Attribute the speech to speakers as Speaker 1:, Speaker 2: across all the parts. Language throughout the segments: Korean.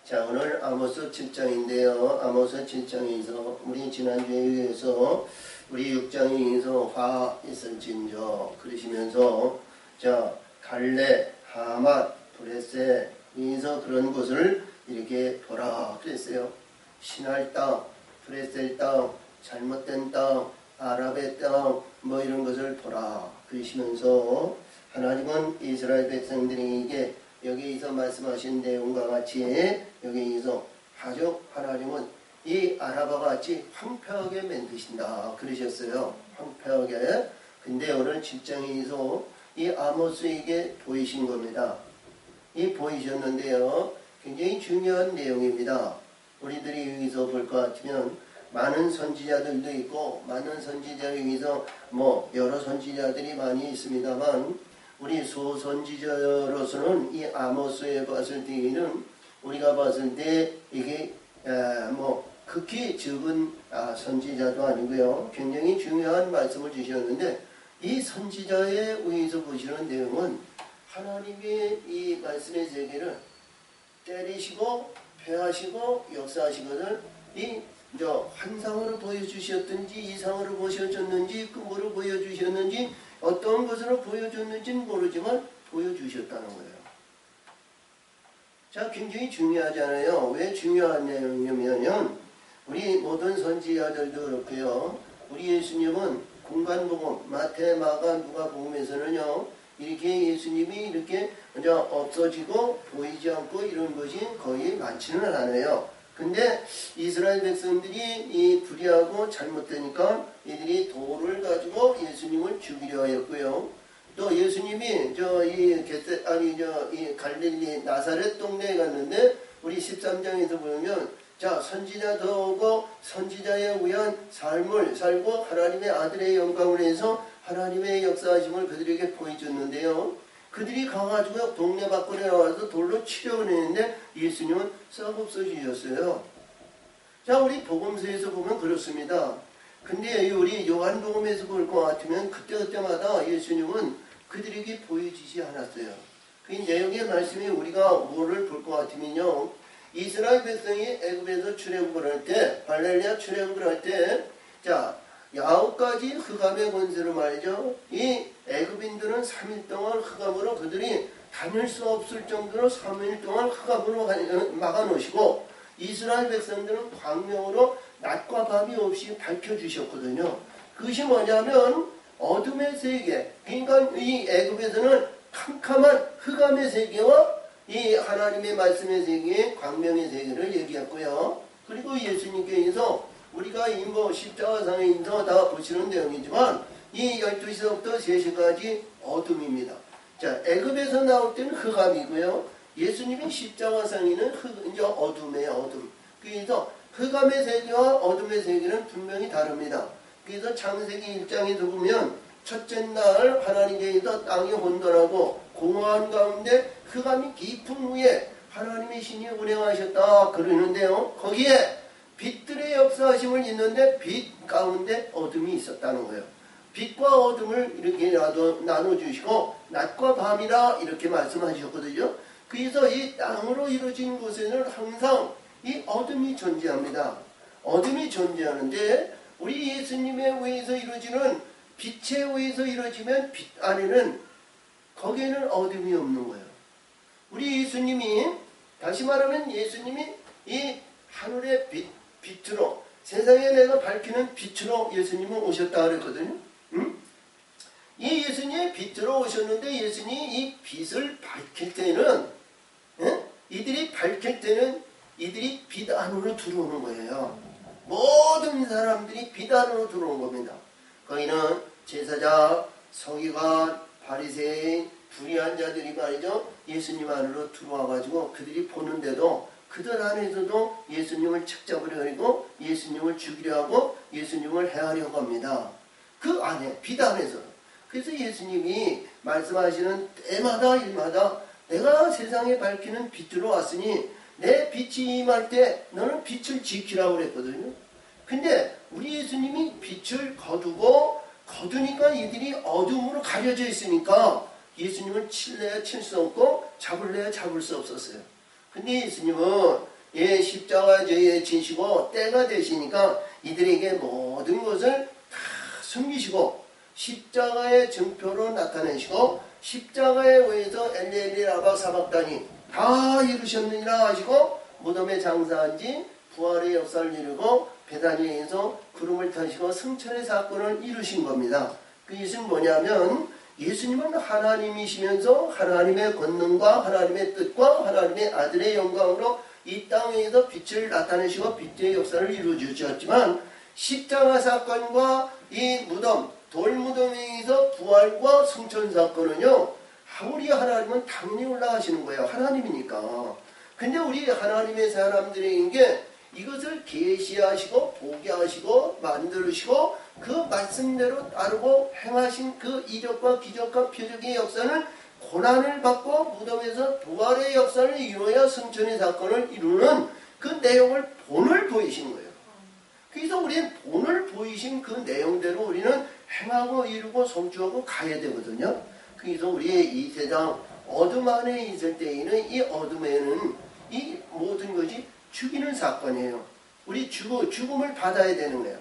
Speaker 1: 자, 오늘 아모스 7장인데요. 아모스 7장에서 우리 지난주에 의해서 우리 6장에 의해서 화 있을진저 그러시면서 자, 갈레, 하맛, 브레세 에서 그런 것을 이렇게 보라 그랬어요. 신할 땅, 브레셀 땅, 잘못된 땅, 아랍의 땅 뭐 이런 것을 보라 그러시면서 하나님은 이스라엘 백성들에게 여기에서 말씀하신 내용과 같이 여기에서 아주 하나님은 이 아라바 같이 황폐하게 만드신다 그러셨어요. 황폐하게. 근데 오늘 7장에서 이 아모스에게 보이신 겁니다. 이 보이셨는데요. 굉장히 중요한 내용입니다. 우리들이 여기서 볼 것 같으면 많은 선지자들도 있고 많은 선지자 여기서 뭐 여러 선지자들이 많이 있습니다만 우리 소선지자로서는 이 아모스에 봤을 때에는 우리가 봤을 때 이게 뭐 극히 적은 선지자도 아니고요. 굉장히 중요한 말씀을 주셨는데 이 선지자에 의해서 보시는 내용은 하나님의 이 말씀의 세계를 때리시고 폐하시고 역사하시거든 이 환상으로 보여주셨든지 이상으로 보여줬는지 꿈으로 보여주셨는지 어떤 것으로 보여줬는지는 모르지만 보여주셨다는 거예요. 자, 굉장히 중요하잖아요. 왜 중요한 내용이냐면 우리 모든 선지자들도 그렇고요. 우리 예수님은 공간복음 마태, 마가, 누가복음에서는요. 이렇게 예수님이 이렇게 없어지고 보이지 않고 이런 것이 거의 많지는 않아요. 근데 이스라엘 백성들이 이 불의하고 잘못되니까 이들이 돌을 가지고 예수님을 죽이려 하였고요. 또 예수님이 이 갈릴리 나사렛 동네에 갔는데 우리 13장에서 보면 자, 선지자도 오고 선지자에 의한 삶을 살고 하나님의 아들의 영광을 해서 하나님의 역사하심을 그들에게 보여줬는데요. 그들이 가가지고 동네 밖으로 나와서 돌로 치려고 했는데 예수님은 썩 없어지셨어요. 자, 우리 복음서에서 보면 그렇습니다. 근데 우리 요한복음에서 볼 것 같으면 그때마다 예수님은 그들에게 보여지지 않았어요. 그 내용의 말씀이 우리가 뭐를 볼 것 같으면요. 이스라엘 백성이 애굽에서 출애굽을 할 때, 갈릴리아 출애굽을 할 때, 자, 9가지 흑암의 권세로 말이죠. 이 애굽인들은 3일 동안 흑암으로 그들이 다닐 수 없을 정도로 3일 동안 흑암으로 막아놓으시고 이스라엘 백성들은 광명으로 낮과 밤이 없이 밝혀주셨거든요. 그것이 뭐냐면 어둠의 세계, 그러니까 이 애굽에서는 캄캄한 흑암의 세계와 이 하나님의 말씀의 세계, 광명의 세계를 얘기했고요. 그리고 예수님께서 우리가 이 십자가상에서 다 보시는 내용이지만 이 12시부터 3시까지 어둠입니다. 자, 애굽에서 나올 때는 흑암이고요. 예수님이 십자가상에는 이제 어둠이에요, 어둠. 그래서 흑암의 세계와 어둠의 세계는 분명히 다릅니다. 그래서 창세기 1장에서 보면 첫째 날 하나님께서 땅이 혼돈하고 공허한 가운데 흑암이 깊은 후에 하나님의 신이 운행하셨다 그러는데요. 거기에 빛들의 역사하심을 있는데 빛 가운데 어둠이 있었다는 거예요. 빛과 어둠을 이렇게 나눠주시고 낮과 밤이라 이렇게 말씀하셨거든요. 그래서 이 땅으로 이루어진 곳에는 항상 이 어둠이 존재합니다. 어둠이 존재하는데 우리 예수님에 의해서 이루어지는 빛에 의해서 이루어지면 빛 안에는 거기에는 어둠이 없는 거예요. 우리 예수님이 다시 말하면 예수님이 이 하늘의 빛으로 세상에 내가 밝히는 빛으로 예수님은 오셨다 그랬거든요. 이 예수님이 빛으로 오셨는데 예수님이 이 빛을 밝힐 때는 이들이 밝힐 때는 이들이 빛 안으로 들어오는 거예요. 모든 사람들이 빛 안으로 들어오는 겁니다. 거기는 제사장, 서기관, 바리새인, 불의한 자들이 말이죠. 예수님 안으로 들어와가지고 그들이 보는데도 그들 안에서도 예수님을 책잡으려 하고 예수님을 죽이려 하고 예수님을 해하려고 합니다. 그 안에, 빛 안에서. 그래서 예수님이 말씀하시는 때마다 일마다 내가 세상에 밝히는 빛으로 왔으니 내 빛이 임할 때 너는 빛을 지키라고 그랬거든요. 근데 우리 예수님이 빛을 거두니까 이들이 어둠으로 가려져 있으니까 예수님을 칠래야 칠 수 없고 잡을래야 잡을 수 없었어요. 근데 예수님은 예, 십자가 죄에 지시고 때가 되시니까 이들에게 모든 것을 다 숨기시고 십자가의 증표로 나타내시고 십자가에 의해서 엘리엘리 라바 사박단이 다 이루셨느니라 하시고 무덤에 장사한 지 부활의 역사를 이루고 베다니에서 구름을 타시고 승천의 사건을 이루신 겁니다. 그것은 뭐냐면 예수님은 하나님이시면서 하나님의 권능과 하나님의 뜻과 하나님의 아들의 영광으로 이 땅에서 빛을 나타내시고 빛의 역사를 이루어 주셨지만 십자가 사건과 이 무덤, 돌무덤에 의해서 부활과 승천 사건은요, 우리 하나님은 당연히 올라가시는 거예요. 하나님이니까. 근데 우리 하나님의 사람들에게 이것을 계시하시고 보게 하시고 만들으시고 그 말씀대로 따르고 행하신 그 이적과 기적과 표적의 역사는 고난을 받고 무덤에서 부활의 역사를 이루어야 승천의 사건을 이루는 그 내용을 본을 보이신 거예요. 그래서 우리는 본을 보이신 그 내용대로 우리는 행하고 이루고 성취하고 가야 되거든요. 그래서 우리의 이 세상 어둠 안에 있을 때에는 이 어둠에는 이 모든 것이 죽이는 사건이에요. 우리 죽음을 받아야 되는 거예요.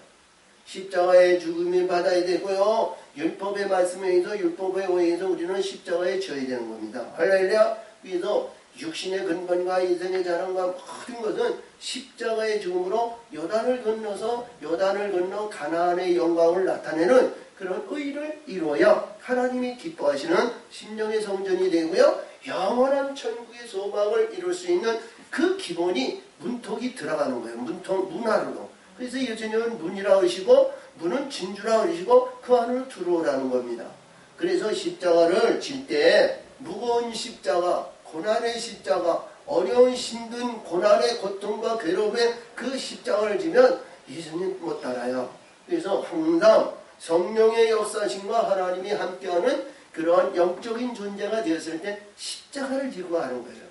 Speaker 1: 십자가의 죽음을 받아야 되고요. 율법의 말씀에 의해서 율법에 의해서 우리는 십자가에 져야 되는 겁니다. 할렐루야. 그래서 육신의 근본과 이생의 자랑과 모든 것은 십자가의 죽음으로 요단을 건너 가나안의 영광을 나타내는 그런 의를 이루어야 하나님이 기뻐하시는 심령의 성전이 되고요. 영원한 천국의 소망을 이룰 수 있는 그 기본이 문턱이 들어가는 거예요. 문화로. 그래서 예수님은 문이라 하시고 문은 진주라 하시고 그 안으로 들어오라는 겁니다. 그래서 십자가를 질 때 무거운 십자가, 고난의 십자가, 어려운 힘든 고난의 고통과 괴로움의 그 십자가를 지면 예수님 못 따라요. 그래서 항상 성령의 역사심과 하나님이 함께하는 그러한 영적인 존재가 되었을 때 십자가를 지고 하는 거예요.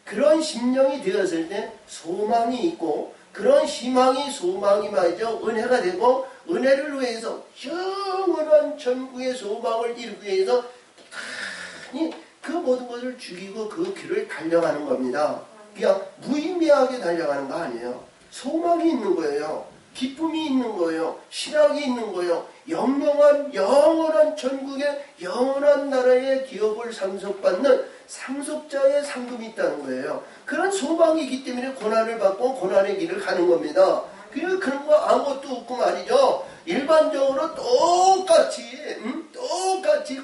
Speaker 1: 그런 심령이 되었을 때 소망이 있고 그런 희망이 소망이 말이죠. 은혜가 되고 은혜를 위해서 영원한 천국의 소망을 이루기 위해서 그 모든 것을 죽이고 그 길을 달려가는 겁니다. 그냥 무의미하게 달려가는 거 아니에요. 소망이 있는 거예요. 기쁨이 있는 거예요. 실학이 있는 거예요. 영원한 천국의 영원한 나라의 기업을 상속받는 상속자의 상급이 있다는 거예요. 그런 소망이 있기 때문에 고난을 받고 고난의 길을 가는 겁니다. 그런 거 아무것도 없고 말이죠. 일반적으로 똑같이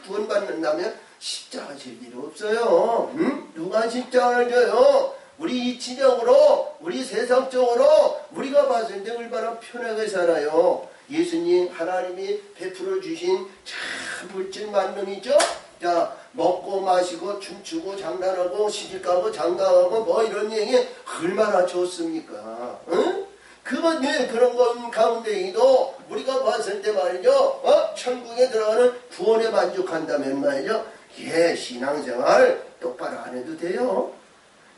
Speaker 1: 구원받는다면 십자가 질 일 없어요. 누가 십자가를 져요? 우리 이치적으로, 우리 세상적으로 우리가 봤을 때 얼마나 편하게 살아요. 예수님 하나님이 베풀어 주신 참 물질 만능이죠. 자, 먹고 마시고 춤추고 장난하고 시집가고 장가가고 뭐 이런 얘기 얼마나 좋습니까? 응? 그런 건 가운데에도 우리가 봤을 때 말이죠. 천국에 들어가는 구원에 만족한다면 말이죠. 예, 신앙생활 똑바로 안 해도 돼요.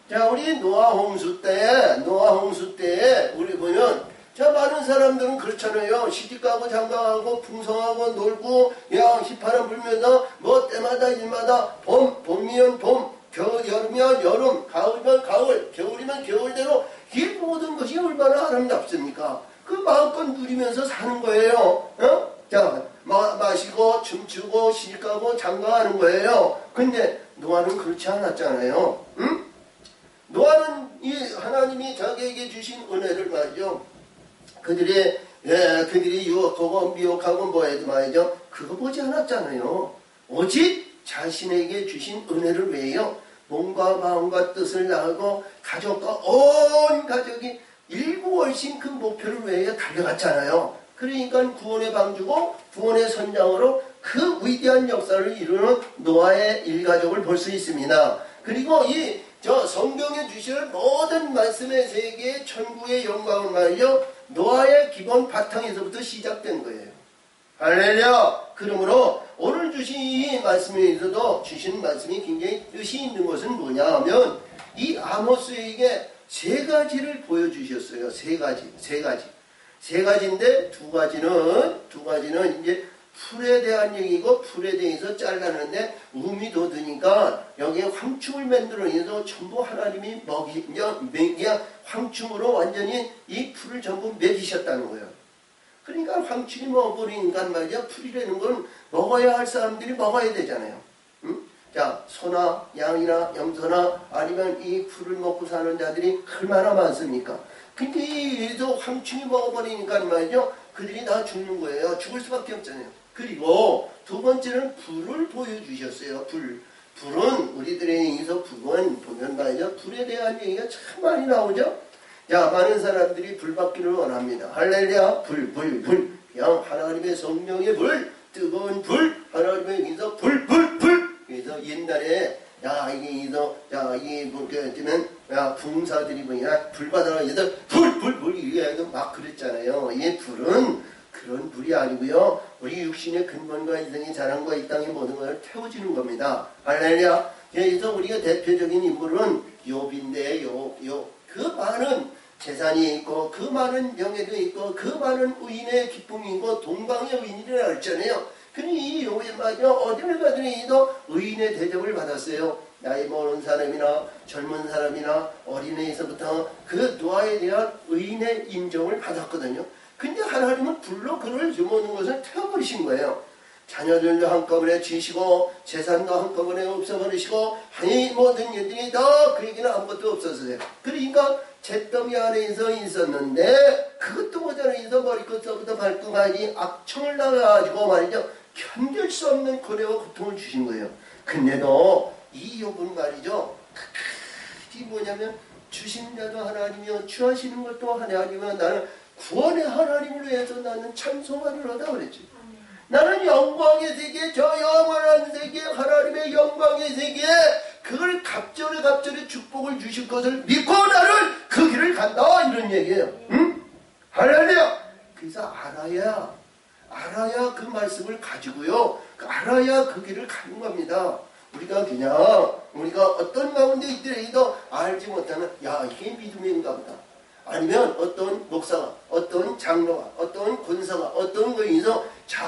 Speaker 1: 자, 우리 노아 홍수 때 우리 보면 자, 많은 사람들은 그렇잖아요. 시집가고 장가가고 풍성하고 놀고 그냥 휘파람 불면서 뭐 때마다 일마다 봄이면 봄, 여름이면 여름, 가을이면 가을, 겨울이면 겨울대로 이 모든 것이 얼마나 아름답습니까? 그 마음껏 누리면서 사는 거예요. 자, 마시고 춤추고 시집가고 장가가는 거예요. 근데 노아는 그렇지 않았잖아요. 응? 노아는 이 하나님이 자기에게 주신 은혜를 말이죠. 그들이 유혹하고 미혹하고 뭐해도 말이죠. 그거 보지 않았잖아요. 오직 자신에게 주신 은혜를 위하여 몸과 마음과 뜻을 다하고 가족과 온 가족이 일구월신 그 목표를 위하여 달려갔잖아요. 그러니까 구원의 방주고 구원의 선장으로 그 위대한 역사를 이루는 노아의 일가족을 볼 수 있습니다. 그리고 성경에 주시는 모든 말씀의 세계의 천국의 영광은 말이죠. 노아의 기본 바탕에서부터 시작된 거예요. 할렐루야! 그러므로 오늘 주신 이 말씀에서도 주신 말씀이 굉장히 뜻이 있는 것은 뭐냐 하면 이 아모스에게 세 가지를 보여주셨어요. 세 가지인데 두 가지는 이제 풀에 대한 얘기고 풀에 대해서 잘랐는데 음이 돋으니까 여기에 황충을 만들어내서 전부 하나님이 그냥 황충으로 완전히 이 풀을 전부 먹이셨다는 거예요. 그러니까 황충이 먹어버리니까 말이야 풀이라는 건 먹어야 할 사람들이 먹어야 되잖아요. 응? 자, 소나 양이나 염소나 아니면 이 풀을 먹고 사는 자들이 얼마나 많습니까? 근데 이에서 황충이 먹어버리니까 말이죠. 그들이 다 죽는 거예요. 죽을 수밖에 없잖아요. 그리고 두 번째는 불을 보여주셨어요. 불은 우리들의 얘기에서 불은 보면 말이죠. 불에 대한 얘기가 참 많이 나오죠. 자, 많은 사람들이 불 받기를 원합니다. 할렐루야, 불. 그냥 하나님의 성령의 불, 뜨거운 불, 하나님의 여기서 불. 그래서 옛날에 이게 뭐냐면 붕사들이 뭐냐 불 받아라 해서 불 이게 해도 막 그랬잖아요. 이 불은 그런 불이 아니고요. 우리 육신의 근본과 이성의 자랑과 이 땅의 모든 것을 태워주는 겁니다. 할렐루야. 그래서 우리가 대표적인 인물은 욥인데 그 많은 재산이 있고 그 많은 명예도 있고 그 많은 의인의 기쁨이 있고 동방의 의인이라 했잖아요. 그러니 이 욥이 말이죠. 어디를 가더니도 의인의 대접을 받았어요. 나이 먹은 사람이나 젊은 사람이나 어린애에서부터 그 노아에 대한 의인의 인정을 받았거든요. 근데 하나님은 불로 그를 주모는 것을 태워버리신 거예요. 자녀들도 한꺼번에 지시고 재산도 한꺼번에 없어버리시고 이 모든 일들이 다 그에게는 아무것도 없었어요. 그러니까 잿더미 안에서 있었는데 그것도 모자라서 머리끝서부터 발끝까지 악청을 나가가지고 말이죠. 견딜 수 없는 고뇌와 고통을 주신 거예요. 근데도 이 욥은 말이죠. 이 뭐냐면 주신 자도 하나님이요 취하시는 것도 하나님이요 나는 구원의 하나님을 위해서 나는 찬송하리로다 그랬지. 나는 영광의 세계, 저 영원한 세계, 하나님의 영광의 세계, 그걸 갑절에 축복을 주실 것을 믿고 나는 그 길을 간다 이런 얘기예요. 응? 할렐루야. 그래서 알아야 그 말씀을 가지고요. 알아야 그 길을 가는 겁니다. 우리가 어떤 가운데 있더라도 알지 못하면 이게 믿음인가 보다. 아니면 어떤 목사가, 어떤 장로가, 어떤 권사가, 어떤 거에서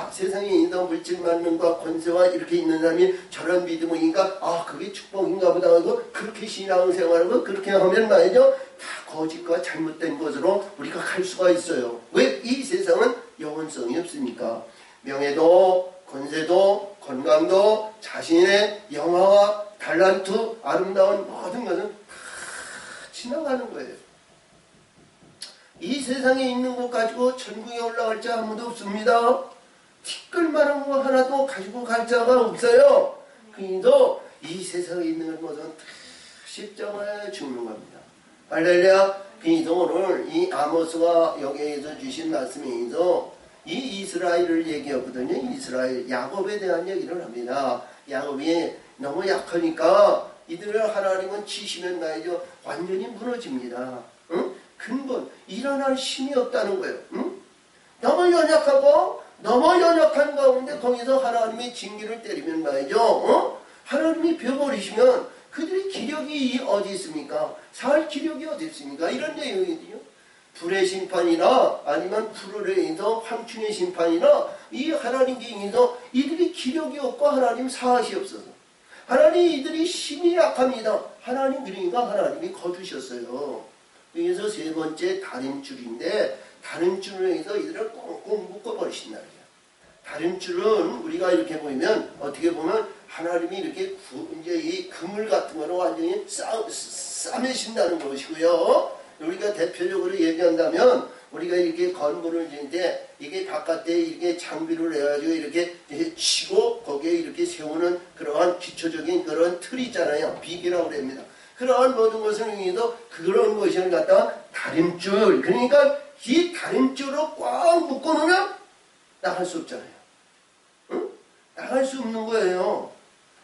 Speaker 1: 세상에 있는 물질 만능과 권세와 이렇게 있는 사람이 저런 믿음이니까 그게 축복인가 보다 하고 그렇게 신앙생활하고 그렇게 하면 말이죠. 다 거짓과 잘못된 것으로 우리가 갈 수가 있어요. 왜? 이 세상은 영원성이 없으니까. 명예도 권세도 건강도 자신의 영화와 달란트 아름다운 모든 것은 다 지나가는 거예요. 이 세상에 있는 것 가지고 천국에 올라갈 자 아무도 없습니다. 티끌만한 거 하나도 가지고 갈 자가 없어요. 그래도 이 세상에 있는 것은 다 십자가에 죽는 겁니다. 할렐루야. 그래서 오늘 이 아모스가 여기에서 주신 말씀에서 이 이스라엘을 얘기하거든요. 이스라엘 야곱에 대한 얘기를 합니다. 야곱이 너무 약하니까 이들을 하나님은 치시면 말이죠. 완전히 무너집니다. 응? 근본 일어날 힘이 없다는 거예요. 응? 너무 연약한 가운데 거기서 하나님의 징계를 때리면 말이죠. 하나님이 벼버리시면 그들의 기력이 어디 있습니까? 살 기력이 어디 있습니까? 이런 내용이거든요. 불의 심판이나 아니면 불을 인해서 황충의 심판이나 이 하나님께 인해서 이들이 기력이 없고 하나님 사하시 없어서 하나님 이들이 힘이 약합니다. 그러니까 하나님이 거두셨어요. 그래서 세 번째 다림줄인데 다림줄을 해서 이들을 꽁꽁 묶어버리신다. 다림줄은 우리가 이렇게 보면 어떻게 보면 하나님이 이렇게 이제 이 그물 같은 거로 완전히 싸매신다는 것이고요. 우리가 대표적으로 얘기한다면 우리가 이렇게 건물을 지을 때 이게 바깥에 이렇게 장비를 해가지고 이렇게 치고 거기에 이렇게 세우는 그러한 기초적인 그런 틀이 있잖아요. 비기라고 합니다. 그러한 모든 것을 위해서 그런 것을 갖다가 다림줄, 그러니까 이 다림줄로 꽉 묶어놓으면 나갈 수 없잖아요. 응? 나갈 수 없는 거예요.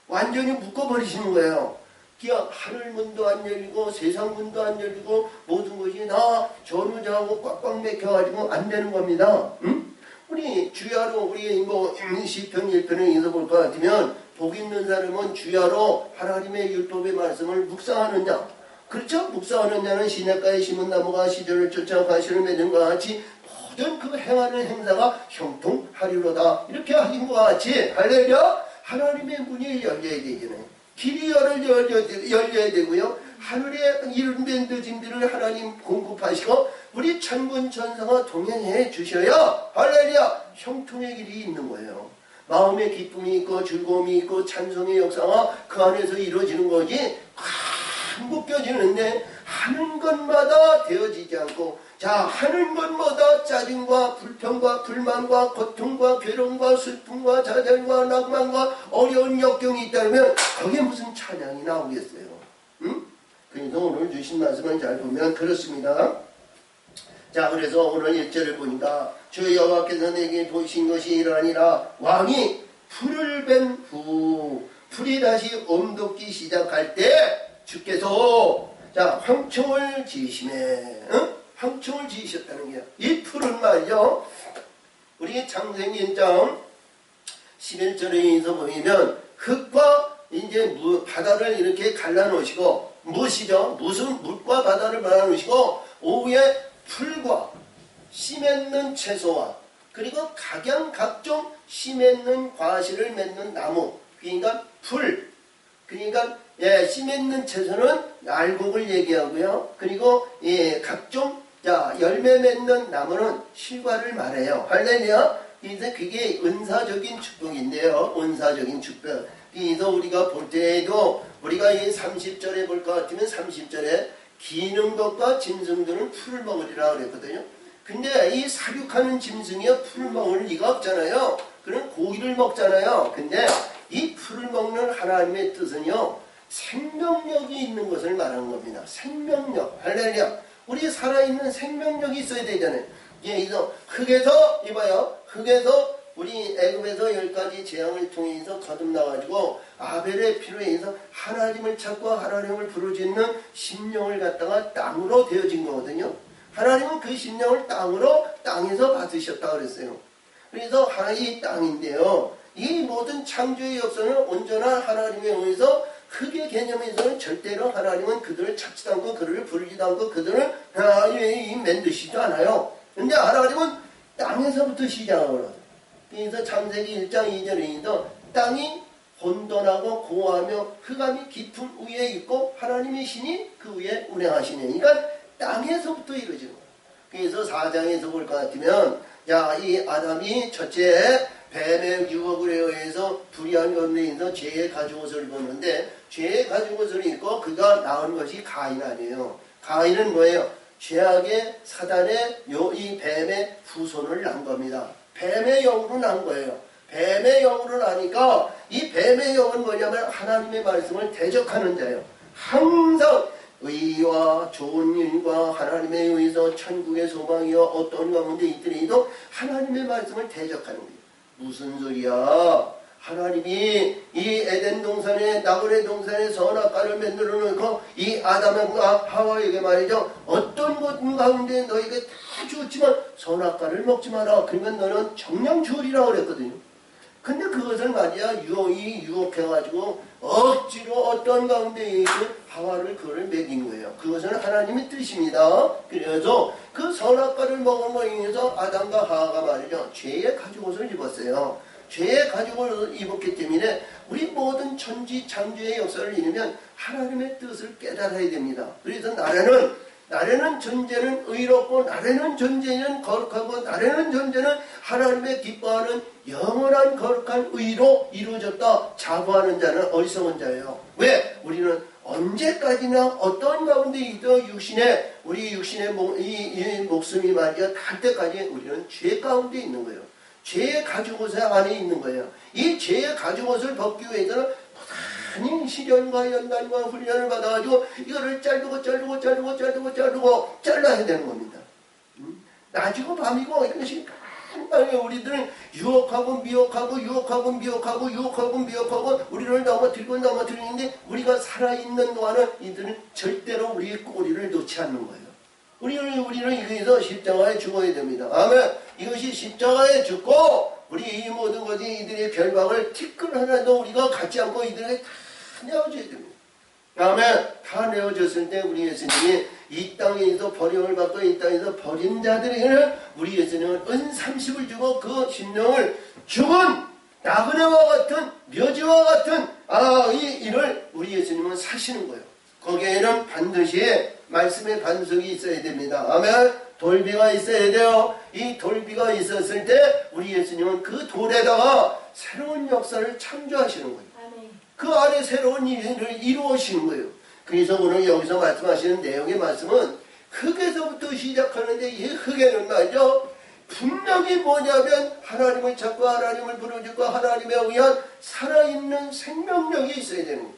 Speaker 1: 완전히 묶어버리시는 거예요. 그냥 하늘문도 안 열리고 세상문도 안 열리고 모든 것이 다 전우자하고 꽉꽉 맥혀가지고 안 되는 겁니다. 응? 우리 주야로 우리 시편 1편을 읽어볼 것 같으면 복 있는 사람은 주야로 하나님의 율법의 말씀을 묵상하느냐. 그렇죠? 묵상하는 자는 시냇가에 심은 나무가 시절을 쫓아 가시를 맺은 것 같이 모든 그 행하는 행사가 형통하리로다. 이렇게 하신 것 같이 할렐루야. 하나님의 문이 열려야 되잖아요. 길이 열려야 되고요. 하늘에 이른된 늦은비를 하나님 공급하시고 우리 천군 천사가 동행해 주셔야 할렐루야 형통의 길이 있는 거예요. 마음의 기쁨이 있고 즐거움이 있고 찬송의 역사가 그 안에서 이루어지는 거지 안 묶여지는데 하는 것마다 되어지지 않고 자 하는 것마다 짜증과 불평과 불만과 고통과 괴로움과 슬픔과 좌절과 낭만과 어려운 역경이 있다면 거기에 무슨 찬양이 나오겠어요. 응? 그래서 오늘 주신 말씀을 잘 보면 그렇습니다. 자 그래서 오늘 1절을 보니까 주 여호와께서 내게 보신 것이 이러하니라 왕이 풀을 벤 후 풀이 다시 엄돋기 시작할 때 주께서 자 황청을 지으시네. 응? 황청을 지으셨다는 게요. 이 풀은 말이죠. 우리 창세기 1장 11절에서 보면 흙과 이제 바다를 이렇게 갈라놓으시고 무엇이죠? 무슨 물과 바다를 갈라놓으시고 오후에 풀과 씨 맺는 채소와 그리고 각종 씨 맺는 과실을 맺는 나무 그러니까 풀 그러니까 씨 맺는 채소는 알곡을 얘기하고요. 그리고 각종 열매 맺는 나무는 실과를 말해요. 할렐루야. 그래서 그게 은사적인 축복인데요. 은사적인 축복. 그래서 우리가 볼 때에도 우리가 이 30절에 볼 것 같으면 30절에 기는 것과 짐승들은 풀을 먹으리라 그랬거든요. 근데 이 사육하는 짐승이요 풀을 먹을 리가 없잖아요. 그런 고기를 먹잖아요. 근데 이 풀을 먹는 하나님의 뜻은요 생명력이 있는 것을 말하는 겁니다. 생명력. 할렐루야. 우리 살아있는 생명력이 있어야 되잖아요. 그래서 흙에서 이봐요. 흙에서 우리 애굽에서 10가지 재앙을 통해서 거듭나가지고 아벨의 피로 인해서 하나님을 찾고 하나님을 부르짖는 심령을 갖다가 땅으로 되어진 거거든요. 하나님은 그 심령을 땅에서 받으셨다 그랬어요. 그래서 하나의 땅인데요. 이 모든 창조의 역사는 온전한 하나님에 의해서 흙의 개념에서는 절대로 하나님은 그들을 찾지도 않고 그들을 부르지도 않고 그들을 하나님이 만드시지도 않아요. 근데 하나님은 땅에서부터 시작하거든요. 그래서 창세기 1장 2절에 땅이 혼돈하고 고하며 흑암이 깊은 위에 있고 하나님의 신이 그 위에 운행하시네. 그러니까 땅에서부터 이루어지는 거예요. 그래서 4장에서 볼 것 같으면 이 아담이 첫째 뱀의 유혹에 의해서 불의한 것에서 죄의 가죽옷을 입었는데 죄의 가죽옷을 입고 그가 낳은 것이 가인 아니에요. 가인은 뭐예요? 죄악의 사단의 이 뱀의 후손을 낳은 겁니다. 뱀의 영으로 난 거예요. 뱀의 영으로 나니까 이 뱀의 영은 뭐냐면 하나님의 말씀을 대적하는 자예요. 항상 의와 좋은 일과 하나님에 의해서 천국의 소망이여 어떤 가운데 있더라도 하나님의 말씀을 대적하는 거예요. 무슨 소리야? 하나님이 이 에덴 동산에 나그네 동산에 선악과를 만들어 놓고 이 아담과 하와에게 말이죠. 어떤 것 가운데 너에게 다 주었지만 선악과를 먹지 마라. 그러면 너는 정령 죽으리라 그랬거든요. 근데 그것을 말이야 유혹해가지고 억지로 어떤 가운데 하와를 그를 먹인 거예요. 그것은 하나님의 뜻입니다. 그래서 그 선악과를 먹은 거에 의해서 아담과 하와가 말이죠. 죄의 가죽옷을 입었어요. 죄의 가죽을 입었기 때문에 우리 모든 천지 창조의 역사를 이루면 하나님의 뜻을 깨달아야 됩니다. 그래서 나라는 존재는 의롭고 나라는 존재는 거룩하고 나라는 존재는 하나님의 기뻐하는 영원한 거룩한 의로 이루어졌다. 자부하는 자는 어리석은 자예요. 왜? 우리는 언제까지나 어떤 가운데 있던 우리 육신의 이 목숨이 말이야 닿을 때까지 우리는 죄 가운데 있는 거예요. 죄의 가죽옷 안에 있는 거예요. 이 죄의 가죽옷을 벗기 위해서는 많은 시련과 연단과 훈련을 받아가지고 이거를 자르고 잘라야 되는 겁니다. 낮이고 밤이고 이런 것이 간단히 우리들은 유혹하고 미혹하고 우리를 넘어뜨리는데 우리가 살아있는 동안은 이들은 절대로 우리의 꼬리를 놓지 않는 거예요. 우리는 이거에서 십자가에 죽어야 됩니다. 아멘. 이것이 십자가에 죽고 우리 이 모든 것이 이들의 결박을 티끌 하나도 우리가 갖지 않고 이들에게 다 내어줘야 됩니다. 아멘. 다 내어줬을 때 우리 예수님이 이 땅에서 버림을 받고 이 땅에서 버린 자들에게는 우리 예수님은 은 30을 주고 그 심령을 죽은 나그네와 같은 묘지와 같은 이 일을 우리 예수님은 사시는 거예요. 거기에는 반드시 말씀의 반석이 있어야 됩니다. 아멘. 돌비가 있어야 돼요. 이 돌비가 있었을 때 우리 예수님은 그 돌에다가 새로운 역사를 창조하시는 거예요. 그 안에 새로운 일을 이루어시는 거예요. 그래서 오늘 여기서 말씀하시는 내용의 말씀은 흙에서부터 시작하는데 이 흙에는 말이죠. 분명히 뭐냐면 하나님을 찾고 하나님을 부르짖고 하나님에 의한 살아있는 생명력이 있어야 되는 거예요.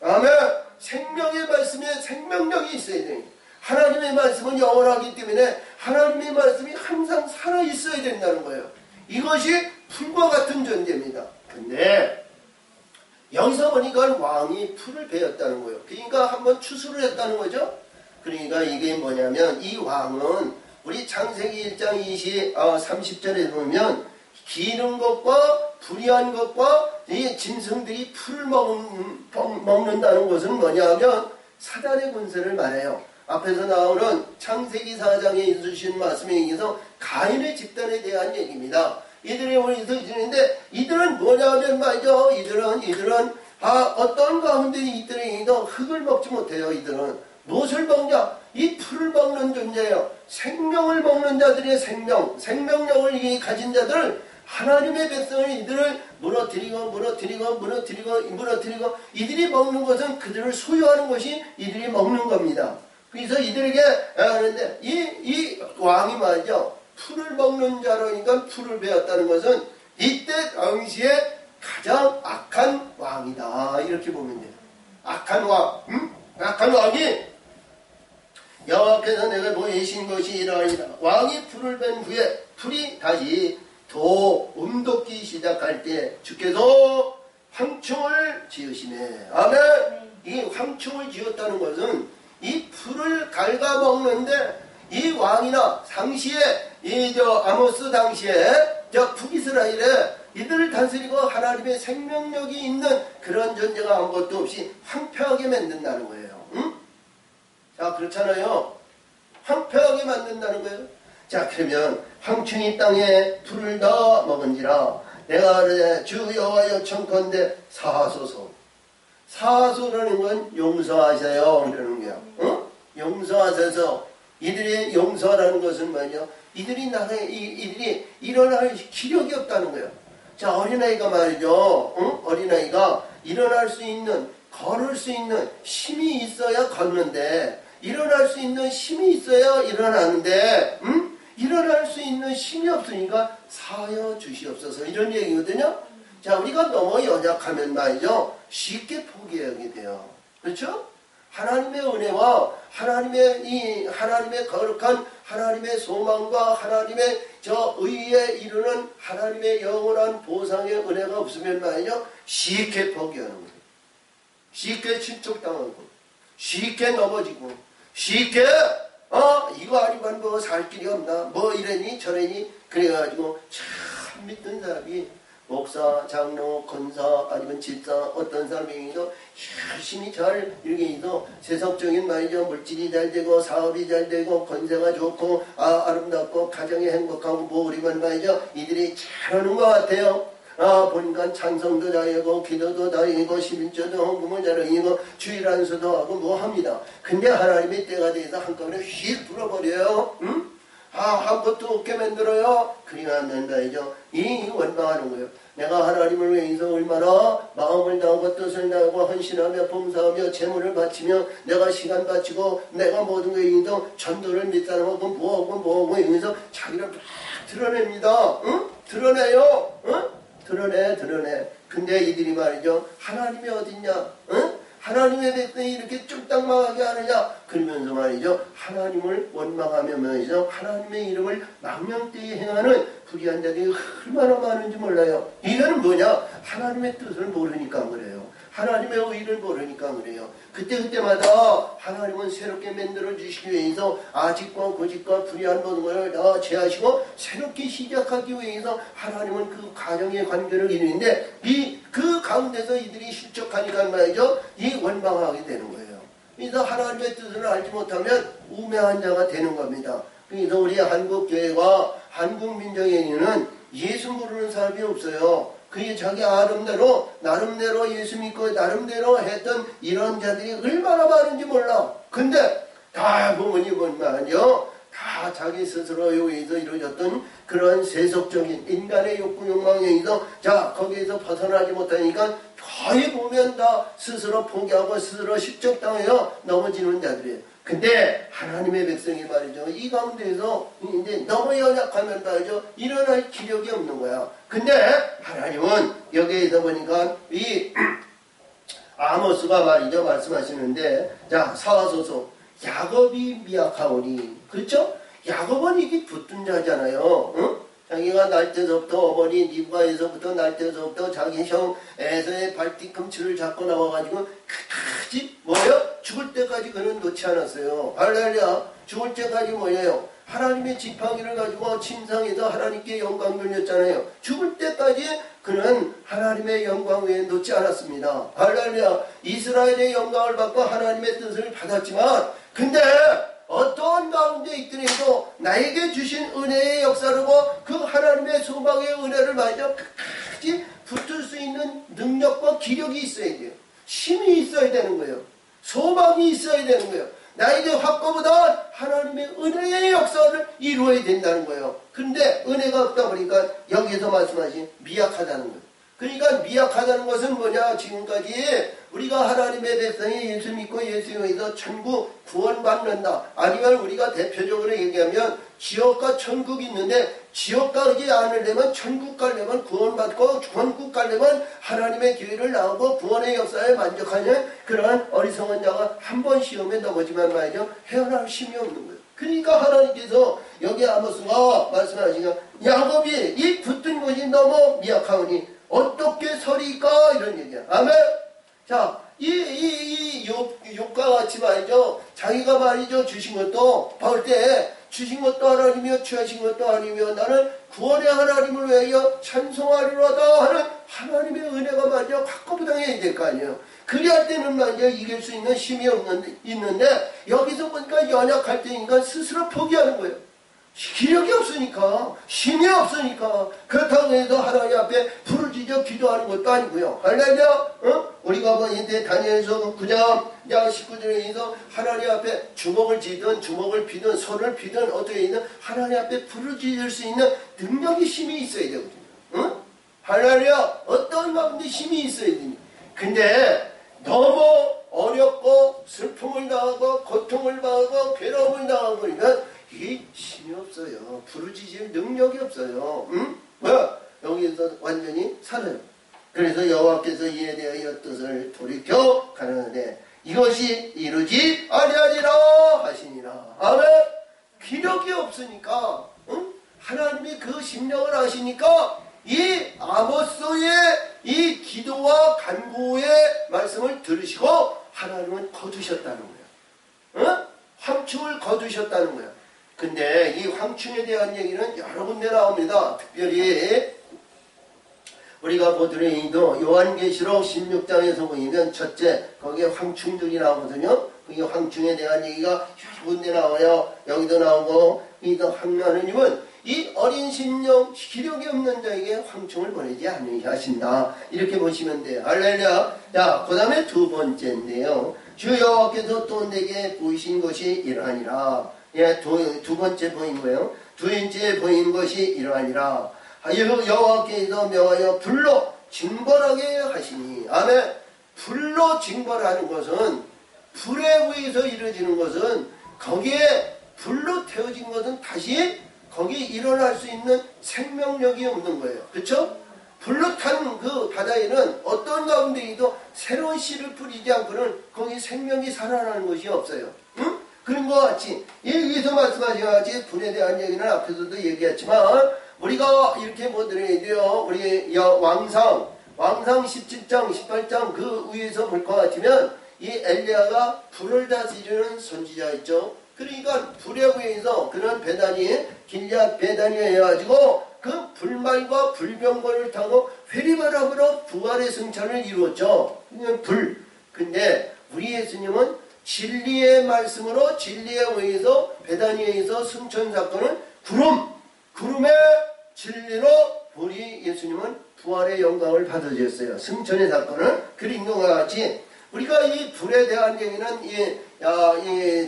Speaker 1: 아멘. 생명의 말씀에 생명력이 있어야 되는 거예요. 하나님의 말씀은 영원하기 때문에 하나님의 말씀이 항상 살아있어야 된다는 거예요. 이것이 풀과 같은 존재입니다. 근데 여기서 보니까 왕이 풀을 베었다는 거예요. 그러니까 한번 추수를 했다는 거죠. 그러니까 이게 뭐냐면 이 왕은 우리 창세기 1장 30절에 보면 기는 것과 불의한 것과 이 짐승들이 풀을 먹는다는 것은 뭐냐면 사단의 군세를 말해요. 앞에서 나오는 창세기 4장에 있으신 말씀에 의해서 가인의 집단에 대한 얘기입니다. 이들이 어디서 있는데 이들은 뭐냐면 말이죠. 이들은 어떤 가운데 이들이 흙을 먹지 못해요. 이들은 무엇을 먹냐? 이 풀을 먹는 존재예요. 생명을 먹는 자들의 생명력을 가진 자들, 하나님의 백성을 이들을 무너뜨리고 이들이 먹는 것은 그들을 소유하는 것이 이들이 먹는 겁니다. 그래서 이들에게 하는데 이 왕이 말이죠. 풀을 먹는 자라니까 풀을 베었다는 것은 이때 당시에 가장 악한 왕이다. 이렇게 보면 돼요. 악한 왕, 악한 왕이 여호와께서 내가 보이신 것이 이러하니라. 왕이 풀을 벤 후에 풀이 다시 더 움돋기 시작할 때 주께서 황충을 지으시네. 아멘. 이 황충을 지었다는 것은 이 풀을 갉아먹는데 이 왕이나 당시에 아모스 당시에 북이스라엘에 이들을 다스리고 하나님의 생명력이 있는 그런 존재가 아무것도 없이 황폐하게 만든다는 거예요. 응? 자, 그렇잖아요. 황폐하게 만든다는 거예요. 자, 그러면 황충이 땅에 풀을 다 먹은지라 내가 주 여호와여 청컨대 사하소서. 사하소라는 건 용서하세요 그러는 거야. 어? 용서하셔서 이들이 용서라는 것은 뭐냐? 이들이 일어날 기력이 없다는 거예요. 자, 어린아이가 말이죠. 응? 어린아이가 일어날 수 있는, 걸을 수 있는 힘이 있어야 걷는데, 일어날 수 있는 힘이 있어야 일어나는데, 일어날 수 있는 힘이 없으니까 사하여 주시옵소서. 이런 얘기거든요. 자, 우리가 너무 연약하면 말이죠. 쉽게 포기하게 돼요. 그렇죠? 하나님의 은혜와 하나님의 거룩한 하나님의 소망과 하나님의 의에 이르는 하나님의 영원한 보상의 은혜가 없으면 말이죠. 쉽게 포기하는 거예요. 쉽게 침묵당하고, 쉽게 넘어지고, 쉽게 이거 아니면 뭐 살 길이 없나, 뭐 이러니 저러니 그래가지고 참 믿는 사람이 목사, 장로, 권사, 아니면 집사, 어떤 사람에게도 열심히 잘 이렇게 해서 세속적인 말이죠. 물질이 잘 되고, 사업이 잘 되고, 권세가 좋고, 아름답고, 가정이 행복하고, 뭐 우리만 말이죠. 이들이 잘하는 것 같아요. 보니까 찬성도 잘하고, 기도도 잘하고, 11조도 헌금을 잘하고, 주일 안수도 하고, 뭐 합니다. 근데 하나님의 때가 돼서 한꺼번에 휙 불어버려요. 응? 아무것도 없게 만들어요. 그리하면 말이죠. 이 원망하는 거예요. 내가 하나님을 위해서 얼마나 마음을 다하고 뜻을 다하고 헌신하며 봉사하며 재물을 바치며 내가 시간 바치고 내가 모든 거에 의해서 전도를 밑사람하고 뭐하고 이러면서 자기를 막 드러냅니다. 응? 드러내요. 응? 드러내. 근데 이들이 말이죠. 하나님이 어딨냐? 응? 하나님의 백성이 이렇게 쭉 망하게 하느냐? 그러면서 말이죠. 하나님을 원망하며 말이죠. 하나님의 이름을 망령되이 행하는 불의한 자들이 얼마나 많은지 몰라요. 이거는 뭐냐? 하나님의 뜻을 모르니까 그래요. 하나님의 의를 모르니까 그래요. 그때마다 하나님은 새롭게 만들어 주시기 위해서 아직과 고집과 불의한 모든 것을 다 제하시고 새롭게 시작하기 위해서 하나님은 그 가정의 관계를 이루는데 그 가운데서 이들이 실족하니까 말이죠. 이 원망하게 되는 거예요. 그래서 하나님의 뜻을 알지 못하면 우매한 자가 되는 겁니다. 그래서 우리 한국교회와 한국민정회의는 예수 모르는 사람이 없어요. 그게 자기 나름대로 예수 믿고 나름대로 했던 이런 자들이 얼마나 많은지 몰라. 근데 다 보면 말이요, 다 자기 스스로 여기서 이루어졌던 그런 세속적인 인간의 욕구 욕망에 의해서 자 거기에서 벗어나지 못하니까 거의 보면 다 스스로 포기하고 스스로 십적당하여 넘어지는 자들이에요. 근데 하나님의 백성이 말이죠, 이 가운데에서 이제 너무 연약하면 말이죠, 일어날 기력이 없는 거야. 근데 하나님은 여기에서 보니까 이 아모스가 말이죠, 말씀하시는데, 자 사하소서 야곱이 미약하오니, 그렇죠? 야곱은 이게 붙든 자잖아요. 응? 자기가 날 때서부터 어머니 니브가에서부터 날 때서부터 자기 형 에서의 발뒤꿈치를 잡고 나와가지고 끝까지 뭐예요? 죽을 때까지 그는 놓지 않았어요. 할렐루야. 죽을 때까지 뭐예요? 하나님의 지팡이를 가지고 침상에서 하나님께 영광 돌렸잖아요. 죽을 때까지 그는 하나님의 영광 외에 놓지 않았습니다. 할렐루야. 이스라엘의 영광을 받고 하나님의 뜻을 받았지만, 근데 어떠한 가운데 있더라도 나에게 주신 은혜의 역사로고 그 하나님의 소망의 은혜를 말이죠, 끝까지 붙을 수 있는 능력과 기력이 있어야 돼요. 힘이 있어야 되는 거예요. 소망이 있어야 되는 거예요. 나에게 확고보다 하나님의 은혜의 역사를 이루어야 된다는 거예요. 근데 은혜가 없다 보니까 여기에서 말씀하신 미약하다는 거예요. 그러니까 미약하다는 것은 뭐냐, 지금까지 우리가 하나님의 백성이 예수 믿고 예수에서 천국 구원받는다. 아니면 우리가 대표적으로 얘기하면 지옥과 천국이 있는데 지옥 가지 않으려면 천국 가려면 구원받고 천국 가려면 하나님의 기회를 나오고 구원의 역사에 만족하는 그러한 어리석은 자가 한 번 시험에 넘어지만 말이죠, 헤어날 힘이 없는 거예요. 그러니까 하나님께서 여기 아모스가 말씀하시니까 야곱이 이 붙은 것이 너무 미약하오니 어떻게 서리까, 이런 얘기야. 아멘. 자, 욕과 같이 말이죠, 자기가 말이죠, 주신 것도 볼 때 주신 것도 하나님이요 취하신 것도 하나님이요 나는 구원의 하나님을 위하여 찬송하리로다 하는 하나님의 은혜가 말이죠, 확고부당해야 될 거 아니에요. 그리할 때는 말이죠, 이길 수 있는 힘이 있는데 여기서 보니까 연약할 때니까 스스로 포기하는 거예요. 기력이 없으니까, 힘이 없으니까. 그렇다고 해서 하나님 앞에 부르짖어 기도하는 것도 아니고요. 할렐루야. 어? 우리가 뭐 이제 다니엘서 9장 19절에서 하나님 앞에 주먹을 쥐든 주먹을 피든 손을 피든 어떻게 있는 하나님 앞에 부르짖을 수 있는 능력이, 힘이 있어야 되거든요. 어? 할렐루야. 어떤 가운데 힘이 있어야 되니. 근데 너무 어렵고 슬픔을 당하고 고통을 당하고 괴로움을 당하고 그러니까 이 힘이 없어요. 부르짖을 능력이 없어요. 응? 뭐야? 여기서 완전히 살아요. 그래서 여호와께서 이에 대하여 뜻을 돌이켜 가는데 이것이 이루지 아니하리라 하시니라. 아멘. 기력이 없으니까, 응? 하나님이 그 심령을 아시니까 이 아모스의 이 기도와 간구의 말씀을 들으시고 하나님은 거두셨다는 거예요. 응? 황충을 거두셨다는 거예요. 근데 이 황충에 대한 얘기는 여러 군데 나옵니다. 특별히 우리가 보더라도 요한계시록 16장에서 보면 첫째 거기에 황충들이 나오거든요. 이 황충에 대한 얘기가 여러 군데 나와요. 여기도 나오고 이도 하나님은 이 어린 심령 기력이 없는 자에게 황충을 보내지 않으신다. 이렇게 보시면 돼요. 할렐루야. 자, 그 다음에 두 번째인데요. 주 여호와께서 또 내게 보이신 것이 이러하니라. 예, 두 번째 보인 거예요. 두 번째 보인 것이 이러하니라. 여호와께서 명하여 불로 징벌하게 하시니. 아멘. 불로 징벌하는 것은, 불에 의해서 이루어지는 것은, 거기에 불로 태워진 것은 다시 거기에 일어날 수 있는 생명력이 없는 거예요. 그렇죠? 불로 탄 그 바다에는 어떤 가운데에도 새로운 씨를 뿌리지 않고는 거기 생명이 살아나는 것이 없어요. 응? 그런 것 같이 여기서 말씀하신 것 같이 불에 대한 얘기는 앞에서도 얘기했지만 우리가 이렇게 보더라도 우리 왕상 17장 18장 그 위에서 볼 것 같으면 이 엘리야가 불을 다스리는 선지자 있죠. 그러니까 불에 의해서 그런 길앗 베다니에 해가지고 그 불말과 불병거를 타고 회리바람으로 부활의 승천을 이루었죠. 그냥 불. 근데 우리 예수님은 진리의 말씀으로 진리에 의해서 베다니에 의해서 승천 사건은 구름의 진리로 우리 예수님은 부활의 영광을 받으셨어요. 승천의 사건은 그린 것과 같이 우리가 이 불에 대한 얘기는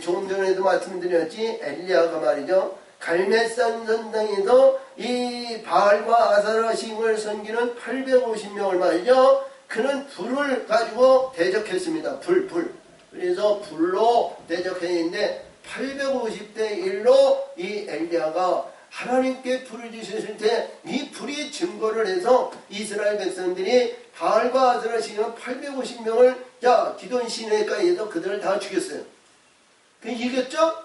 Speaker 1: 조금 전에도 말씀드렸지 엘리야가 말이죠. 갈멜산 선당에서 이 바알과 아사라 신을 섬기는 850명을 말이죠. 그는 불을 가지고 대적했습니다. 불. 그래서 불로 대적했는데 850대 1로 이 엘리야가 하나님께 불을 주셨을 때 이 불이 증거를 해서 이스라엘 백성들이 바알과 아스라 신은 850명을 기돈 시내가에서 그들을 다 죽였어요. 그 이겼죠?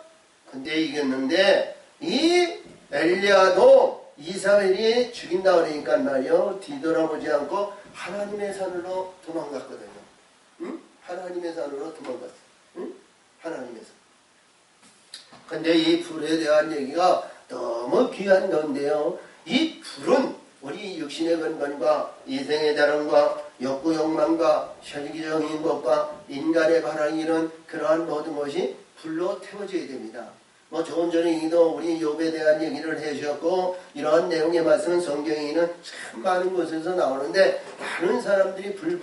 Speaker 1: 근데 이겼는데 이 엘리야도 이스라엘이 죽인다 그러니까 말이요 뒤돌아보지 않고 하나님의 산으로 도망갔거든요. 응? 하나님의 산으로 도망갔어. 응? 하나님의 산. 근데 이 불에 대한 얘기가 너무 귀한 건데요. 이 불은 우리 육신의 근간과 이생의 자랑과 욕구 욕망과 혈기적인 것과 인간의 바람이 이런 그러한 모든 것이 불로 태워져야 됩니다. 조금 전에도 우리 욥에 대한 얘기를 해주셨고 이러한 내용의 말씀은 성경에는 참 많은 곳에서 나오는데 많은 사람들이 불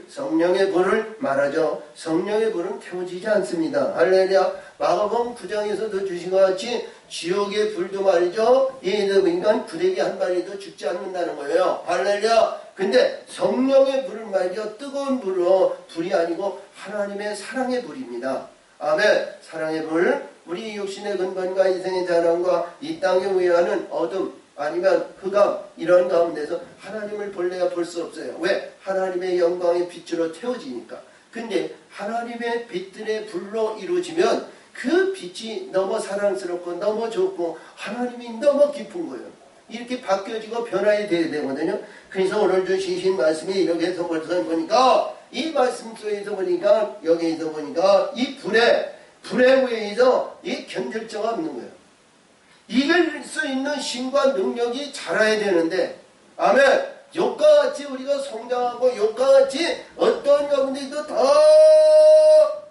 Speaker 1: 성령의 불을 말하죠. 성령의 불은 태워지지 않습니다. 할렐루야. 마가복음 9장에서도 주신 것 같이 지옥의 불도 말이죠. 인간 구데기 한 마리도 죽지 않는다는 거예요. 할렐루야. 근데 성령의 불은 말이죠. 뜨거운 불이 아니고 하나님의 사랑의 불입니다. 아멘. 사랑의 불. 우리 육신의 근본과 인생의 자랑과 이 땅에 의하는 어둠 아니면 흑암 이런 가운데서 하나님을 본래가 볼 수 없어요. 왜? 하나님의 영광의 빛으로 태워지니까. 근데 하나님의 빛들의 불로 이루어지면 그 빛이 너무 사랑스럽고 너무 좋고 하나님이 너무 깊은 거예요. 이렇게 바뀌어지고 변화가 돼야 되거든요. 그래서 오늘도 주신 말씀이 이렇게 해서 벌써 보니까 이 말씀 속에서 보니까 여기에서 보니까 이 불에 의해서 이 견딜 자가 없는 거예요. 이길 수 있는 힘과 능력이 자라야 되는데 아멘. 욕과 같이 우리가 성장하고 욕과 같이 어떤 가운데도 다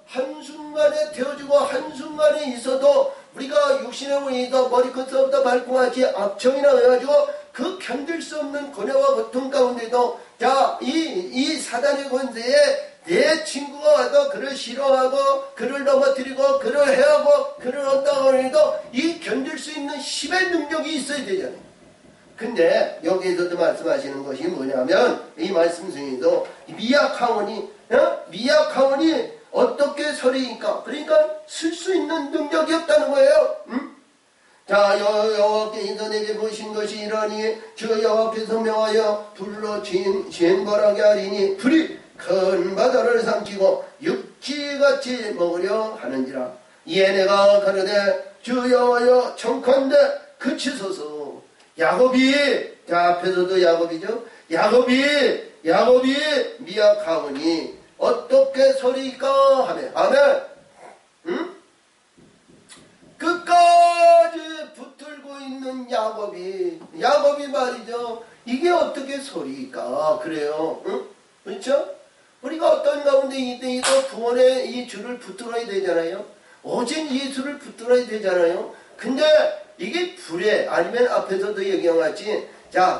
Speaker 1: 한순간에 되어지고 한순간에 있어도 우리가 육신에 의해서 머리끝부터 발끝까지 악청이나 해가지고 그 견딜 수 없는 고뇌와 고통 가운데도 이 사단의 권세에 내 친구가 와도 그를 싫어하고 그를 넘어뜨리고 그를 해하고 그를 얻다고 해도 이 견딜 수 있는 힘의 능력이 있어야 되잖아요. 근데 여기에서도 말씀하시는 것이 뭐냐면 이 말씀 중에도 미약하오니 어떻게 서리니까 그러니까 쓸 수 있는 능력이 없다는 거예요. 자 여호와께서 내게 보신 것이 이러니 주 여호와께서 명하여 불로 징벌하게 하리니 불이 큰 바다를 삼키고 육지같이 먹으려 하는지라. 이에 내가 가로되 주 여호와여 청컨대 그치소서. 야곱이 앞에서도 야곱이죠. 야곱이 미약하오니 어떻게 소리까 하며 아멘. 끝까지 붙들고 있는 야곱이 말이죠. 이게 어떻게 소리까 그래요. 그렇죠? 우리가 어떤 가운데 이때도 구원의 이 줄을 붙들어야 되잖아요. 오직 예수를 붙들어야 되잖아요. 근데 이게 불에 아니면 앞에서도 얘기한 같이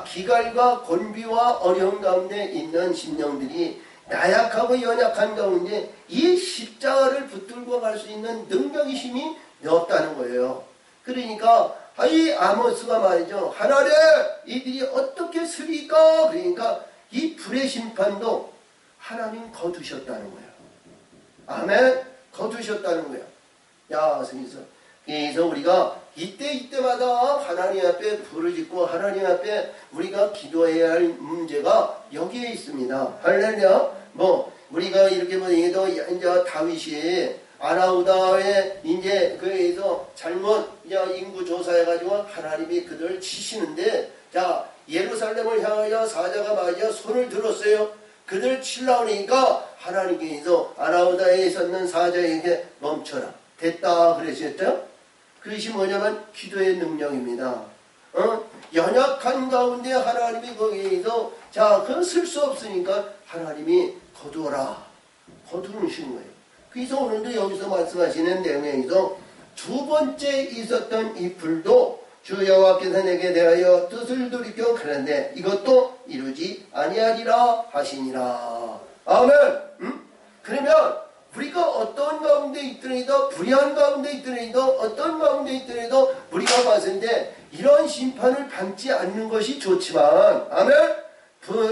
Speaker 1: 기갈과 곤비와 어려운 가운데 있는 심령들이 나약하고 연약한 가운데 이 십자가를 붙들고 갈 수 있는 능력의 힘이 없다는 거예요. 그러니까 이 아모스가 말이죠. 하나님 이들이 어떻게 쓰리까? 그러니까 이 불의 심판도 하나님 거두셨다는 거예요. 아멘. 거두셨다는 거예요. 그래서 우리가 이때마다 하나님 앞에 불을 짓고 하나님 앞에 우리가 기도해야 할 문제가 여기에 있습니다. 할렐루야. 우리가 이렇게 보니까 이제 다윗이 아나우다에 이제 그에서 잘못 인구 조사해가지고 하나님이 그들을 치시는데 예루살렘을 향하여 사자가 말이야 손을 들었어요. 그들 치려니까 하나님께서 아나우다에 있었는 사자에게 멈춰라. 됐다 그러셨죠? 그것이 뭐냐면 기도의 능력입니다. 연약한 가운데 하나님이 거기에서 그건 쓸 수 없으니까 하나님이 거두어라. 거두시는 거예요. 그래서 오늘도 여기서 말씀하시는 내용에서 두 번째 있었던 이 불도 주 여호와께서 내게 대하여 뜻을 돌이켜 가는데 이것도 이루지 아니하리라 하시니라. 아멘. 그러면 우리가 어떤 가운데 있더라도 불의한 가운데 있더라도 어떤 가운데 있더라도 우리가 봤을 때 이런 심판을 받지 않는 것이 좋지만 아멘.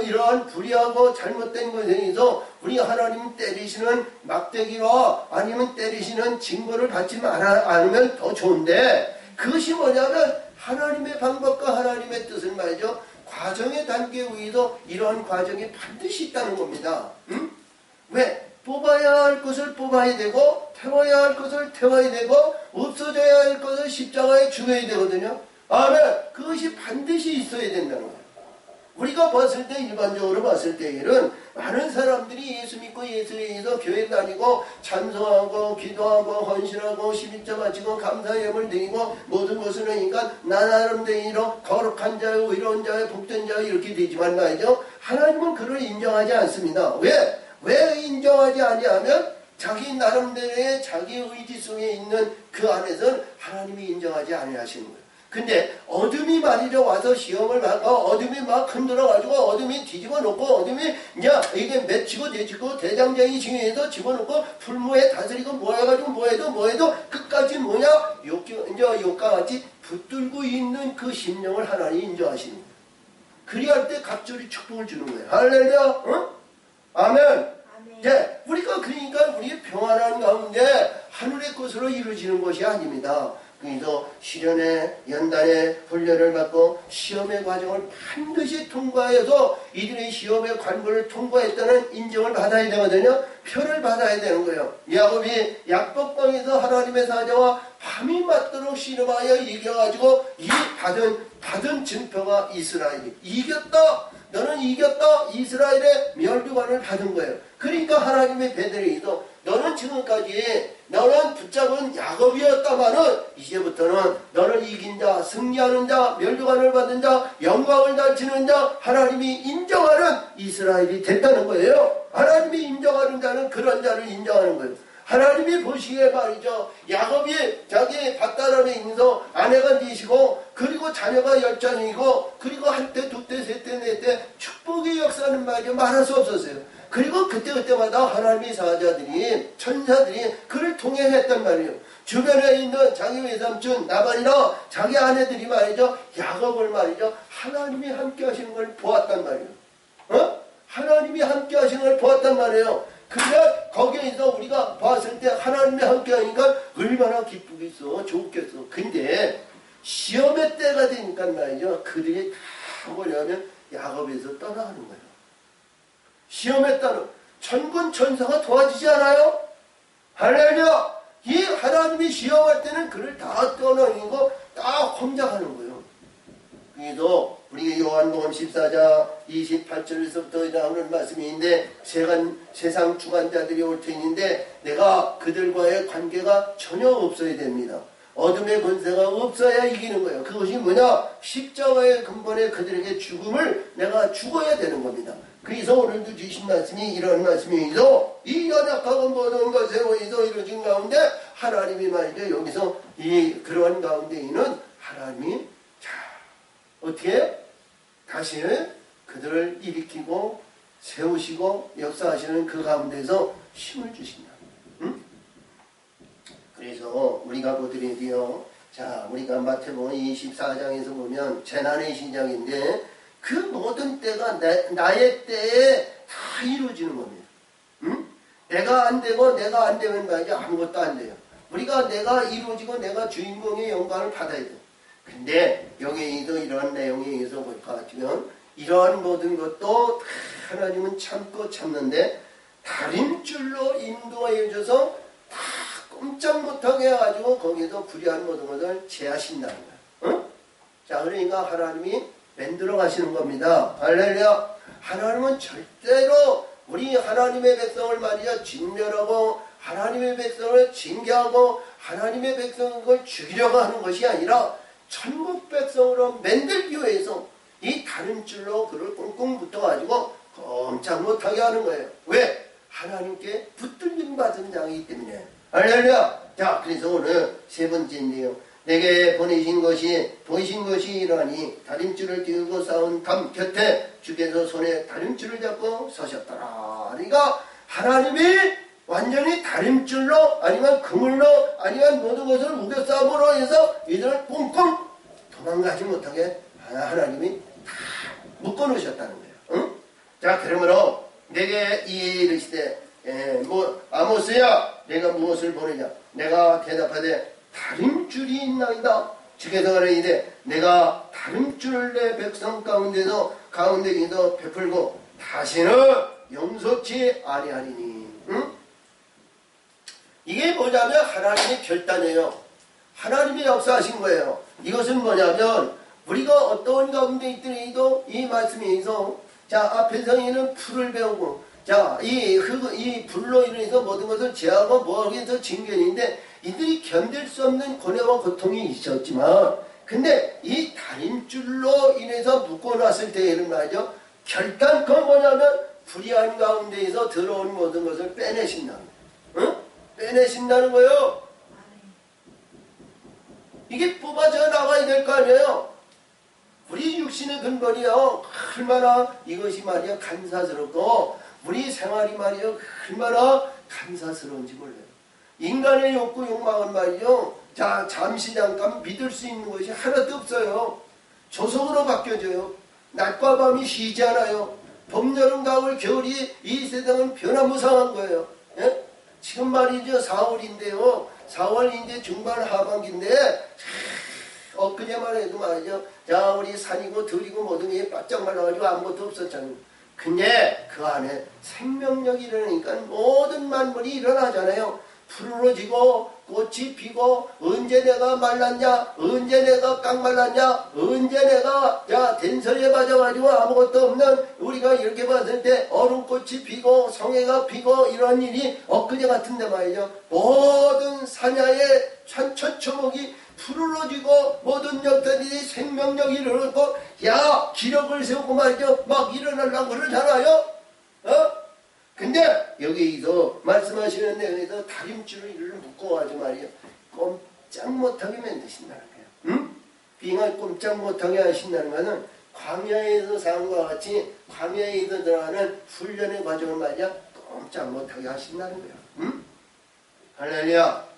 Speaker 1: 이러한 불의하고 잘못된 것에 대해서 우리 하나님 때리시는 막대기와 아니면 때리시는 징벌을 받지 않으면 더 좋은데 그것이 뭐냐면 하나님의 방법과 하나님의 뜻을 말이죠. 과정의 단계에 의해서 이러한 과정이 반드시 있다는 겁니다. 왜? 뽑아야 할 것을 뽑아야 되고 태워야 할 것을 태워야 되고 없어져야 할 것을 십자가에 죽여야 되거든요. 아멘. 그것이 반드시 있어야 된다는 거예요. 우리가 봤을 때 일반적으로 봤을 때에는 많은 사람들이 예수 믿고 예수에 의해서 교회 다니고 찬송하고 기도하고 헌신하고 11조 바치고 감사 예물 드리고 모든 것을 하니까 나 나름대로 거룩한 자요 의로운 자요 복된 자요 이렇게 되지만 말이죠. 하나님은 그를 인정하지 않습니다. 왜 인정하지 아니하면 자기 나름대로의 자기 의지 속에 있는 그 안에서는 하나님이 인정하지 아니하시는 거예요. 근데 어둠이 말이죠 와서 시험을 받고 어둠이 막 흔들어가지고 어둠이 뒤집어 놓고 어둠이 이게 맺히고 내치고 대장장이 징해서 집어넣고 풀무에 다스리고 뭐 해가지고 뭐 해도 끝까지 뭐냐 욕과 같이 붙들고 있는 그 심령을 하나님이 인정하시는 거예요. 그리할 때 갑절이 축복을 주는 거예요. 할렐루야. 응? 아멘. 네, 우리가 그러니까 우리 평안한 가운데 하늘의 것으로 이루어지는 것이 아닙니다. 그래서 시련의 연단의 훈련을 받고 시험의 과정을 반드시 통과해서 이들의 시험의 관문을 통과했다는 인정을 받아야 되거든요. 표를 받아야 되는 거예요. 야곱이 약복강에서 하나님의 사자와 밤이 맞도록 씨름하여 이겨가지고 이 받은 증표가 이스라엘이 이겼다. 너는 이겼다. 이스라엘의 멸류관을 받은 거예요. 그러니까 하나님의 베들레헴도 너는 지금까지 너는 붙잡은 야곱이었다마는 이제부터는 너를 이긴 자, 승리하는 자, 멸류관을 받은 자, 영광을 다치는 자, 하나님이 인정하는 이스라엘이 됐다는 거예요. 하나님이 인정하는 자는 그런 자를 인정하는 거예요. 하나님이 보시기에 말이죠. 야곱이 자기 밭다람에 있어서 아내가 넷이고 그리고 자녀가 10자녀이고 그리고 한때 두때 셋때 넷때 축복의 역사는 말이죠. 말할 수 없었어요. 그리고 그때마다 하나님의 사자들이 천사들이 그를 통행했단 말이에요. 주변에 있는 자기 외삼촌 나발이나 자기 아내들이 말이죠. 야곱을 말이죠. 하나님이 함께 하시는 걸 보았단 말이에요. 하나님이 함께 하시는 걸 보았단 말이에요. 그러니까 거기에서 우리가 봤을 때 하나님이 함께 하니까 얼마나 기쁘겠어. 좋겠어. 근데 시험의 때가 되니까 말이죠. 그들이 다 뭐냐면 야곱에서 떠나가는 거예요. 시험에 따른 천군 천사가 도와주지 않아요? 할렐루야! 이 하나님이 시험할 때는 그를 다 떠나고 딱 혼자 가는 거예요. 그래서 우리 요한복음 14장 28절에서부터 나오는 말씀인데 세상 주관자들이 올 터인데 내가 그들과의 관계가 전혀 없어야 됩니다. 어둠의 권세가 없어야 이기는 거예요. 그것이 뭐냐? 십자가의 근본에 그들에게 죽음을 내가 죽어야 되는 겁니다. 그래서 오늘도 주신 말씀이 이런 말씀이죠. 이 연약하고 모든 것에 의해서 이루어진 가운데 하나님이 말이죠. 여기서 이 그런 가운데 있는 하나님이 어떻게 다시 그들을 일으키고 세우시고 역사하시는 그 가운데서 힘을 주신다. 응? 그래서 우리가 보더라도 돼요. 자, 우리가 마태복음 24장에서 보면 재난의 시작인데 그 모든 때가 나의 때에 다 이루어지는 겁니다. 응? 내가 안 되고 내가 안 되면 말이야 아무것도 안 돼요. 우리가 내가 이루어지고 내가 주인공의 영광을 받아야 돼요. 근데 여기에도 이러한 내용에 의해서 볼 것 같으면 이러한 모든 것도 하나님은 참고 참는데 다른 줄로 인도하여 줘서 다 꼼짝 못하게 해가지고 거기에도 불의한 모든 것을 제하신다는 거예요. 응? 자, 그러니까 하나님이 만들어 가시는 겁니다. 할렐루야. 하나님은 절대로 우리 하나님의 백성을 말이야 진멸하고 하나님의 백성을 징계하고 하나님의 백성을 죽이려고 하는 것이 아니라 천국 백성으로 만들기 위해서 이 다른 줄로 그를 꽁꽁 붙어가지고 꼼짝 못하게 하는 거예요. 왜? 하나님께 붙들림 받은 자이기 때문에. 할렐루야. 자, 그래서 오늘 세 번째인데요. 내게 보내신 것이 이러하니 다림줄을 띄우고 싸운 담 곁에 주께서 손에 다림줄을 잡고 서셨더라. 그러니까 하나님이 완전히 다림줄로 아니면 그물로 아니면 모든 것을 우겨싸움으로 해서 이들을 꽁꽁 도망가지 못하게 하나님이 다 묶어놓으셨다는 거예요. 응? 자, 그러므로 내게 이르시되 아모스야 내가 무엇을 보내냐. 내가 대답하되 다림줄이 있나이다. 주께서 가라이되 내가 다림줄을 내 백성 가운데에서 베풀고 다시는 용서치 아니하리니. 응? 이게 뭐냐면 하나님의 결단이에요. 하나님이 역사하신 거예요. 이것은 뭐냐면 우리가 어떤 가운데 있더라도 이 말씀에서 자, 앞에서 있는 풀을 배우고 자, 이 불로 인해서 모든 것을 제하고 뭐하기 위해서 징계인데 이들이 견딜 수 없는 고뇌와 고통이 있었지만 근데 이 다림줄로 인해서 묶어놨을 때에는 말이죠. 결단 그건 뭐냐면 불의한 가운데에서 들어온 모든 것을 빼내신다는 거예요. 응? 빼내신다는 거예요. 이게 뽑아져 나가야 될 거 아니에요. 우리 육신의 근본이요. 얼마나 이것이 말이야 간사스럽고 우리 생활이 말이요. 얼마나 간사스러운지 몰라요. 인간의 욕구 욕망은 말이요. 자, 잠시 잠깐 믿을 수 있는 것이 하나도 없어요. 조속으로 바뀌어져요. 낮과 밤이 쉬지 않아요. 봄, 여름, 가을, 겨울이 이 세상은 변화무쌍한 거예요. 예? 지금 말이죠. 4월인데요. 4월 이제 중반 하반기인데 엊그제만 해도 말이죠. 자, 우리 산이고 들이고 모든 게 바짝 말라가지고 아무것도 없었잖아요. 근데 그 안에 생명력이 일어나니까 모든 만물이 일어나잖아요. 푸르러지고 꽃이 피고 언제 내가 말랐냐, 언제 내가 깡말랐냐, 언제 내가 야 된설에 빠져가지고 아무것도 없는 우리가 이렇게 봤을 때 얼음꽃이 피고 성애가 피고 이런 일이 엊그제 같은데 말이죠. 모든 산야의 천초목이 푸르러지고 모든 역들이 생명력이 일어나고 야 기력을 세우고 말이죠. 막 일어나려고 그러잖아요. 근데 여기서 말씀하시는 내용에서 다림줄을 이를 묶어가지고 말이에요. 꼼짝 못하게 만드신다는 거예요. 응? 빙을 꼼짝 못하게 하신다는 것은 광야에서 사람과 같이 광야에서 들어가는 훈련의 과정을 말이야 꼼짝 못하게 하신다는 거예요. 응? 할렐루야.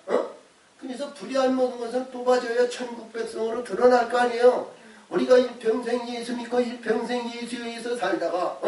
Speaker 1: 그래서 불의한 모든 것을 뽑아줘야 천국 백성으로 드러날 거 아니에요. 우리가 일평생 예수 믿고 일평생 예수에 의해서 살다가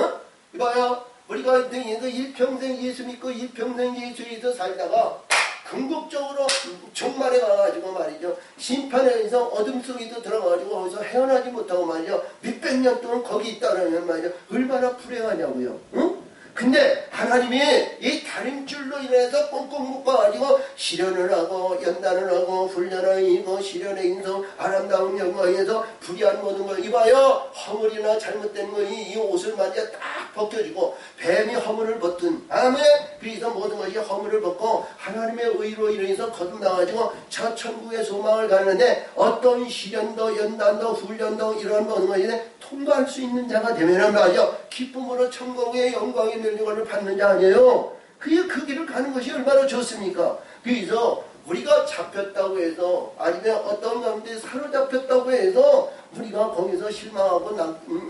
Speaker 1: 이봐요. 우리가 일평생 예수 믿고 일평생 예수에 의해서 살다가 궁극적으로 종말에 가가지고 말이죠. 심판에 의해서 어둠 속에도 들어가가지고 거기서 헤어나지 못하고 말이죠. 몇백 년 동안 거기 있다라면 말이죠. 얼마나 불행하냐고요. 응? 근데 하나님이 이 다림줄로 인해서 꽁꽁 묶어가지고 시련을 하고 연단을 하고 훈련을 이고 시련의 인성 아름다운 영광에서 불의한 모든 걸 이봐요. 허물이나 잘못된 거 이 옷을 말이야 딱 벗겨주고 뱀이 허물을 벗든 아멘. 그래서 모든 것이 허물을 벗고 하나님의 의로 인해서 거듭나가지고 저 천국의 소망을 가는데 어떤 시련도 연단도 훈련도 이런 모든 것에 통과할 수 있는 자가 되면은 말이죠. 기쁨으로 천국의 영광의 멸류관을 받는 자 아니에요. 그 길을 가는 것이 얼마나 좋습니까? 그래서 우리가 잡혔다고 해서 아니면 어떤 가운데 사로잡혔다고 해서 우리가 거기서 실망하고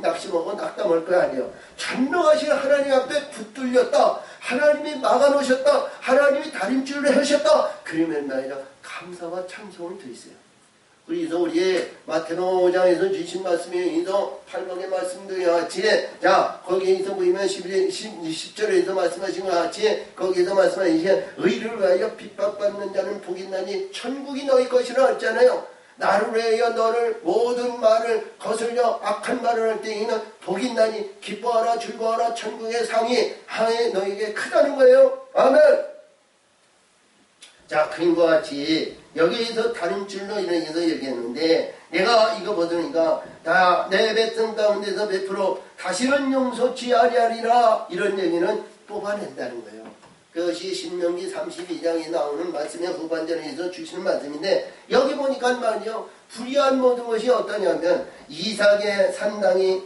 Speaker 1: 낙심하고 낙담할 거 아니에요. 전능하신 하나님 앞에 붙들렸다. 하나님이 막아놓으셨다. 하나님이 다림줄을 하셨다. 그러면 말이죠. 감사와 찬송을 드리세요. 그래서 우리 마태복음 5장에서 주신 말씀에서 8번의 말씀도 같이 자 거기에서 보이면 10절에서 말씀하신 것 같이 거기에서 말씀하신 의를 위하여 핍박받는 자는 복이 있나니 천국이 너희 것이라 했잖아요. 나를 위하여 너를 모든 말을 거슬려 악한 말을 할 때에는 복이 있나니 기뻐하라 즐거워하라 천국의 상이 하에 너에게 크다는 거예요. 아멘. 자, 그림과 같이 여기에서 다림줄로 인해서 얘기했는데 내가 이거 보니까 다 내 백성 가운데서 100% 다시는 용서치 아니하리라 이런 얘기는 뽑아낸다는 거예요. 그것이 신명기 32장에 나오는 말씀의 후반전에서 주시는 말씀인데 여기 보니까 말이요. 불의한 모든 것이 어떠냐면 이삭의 산당이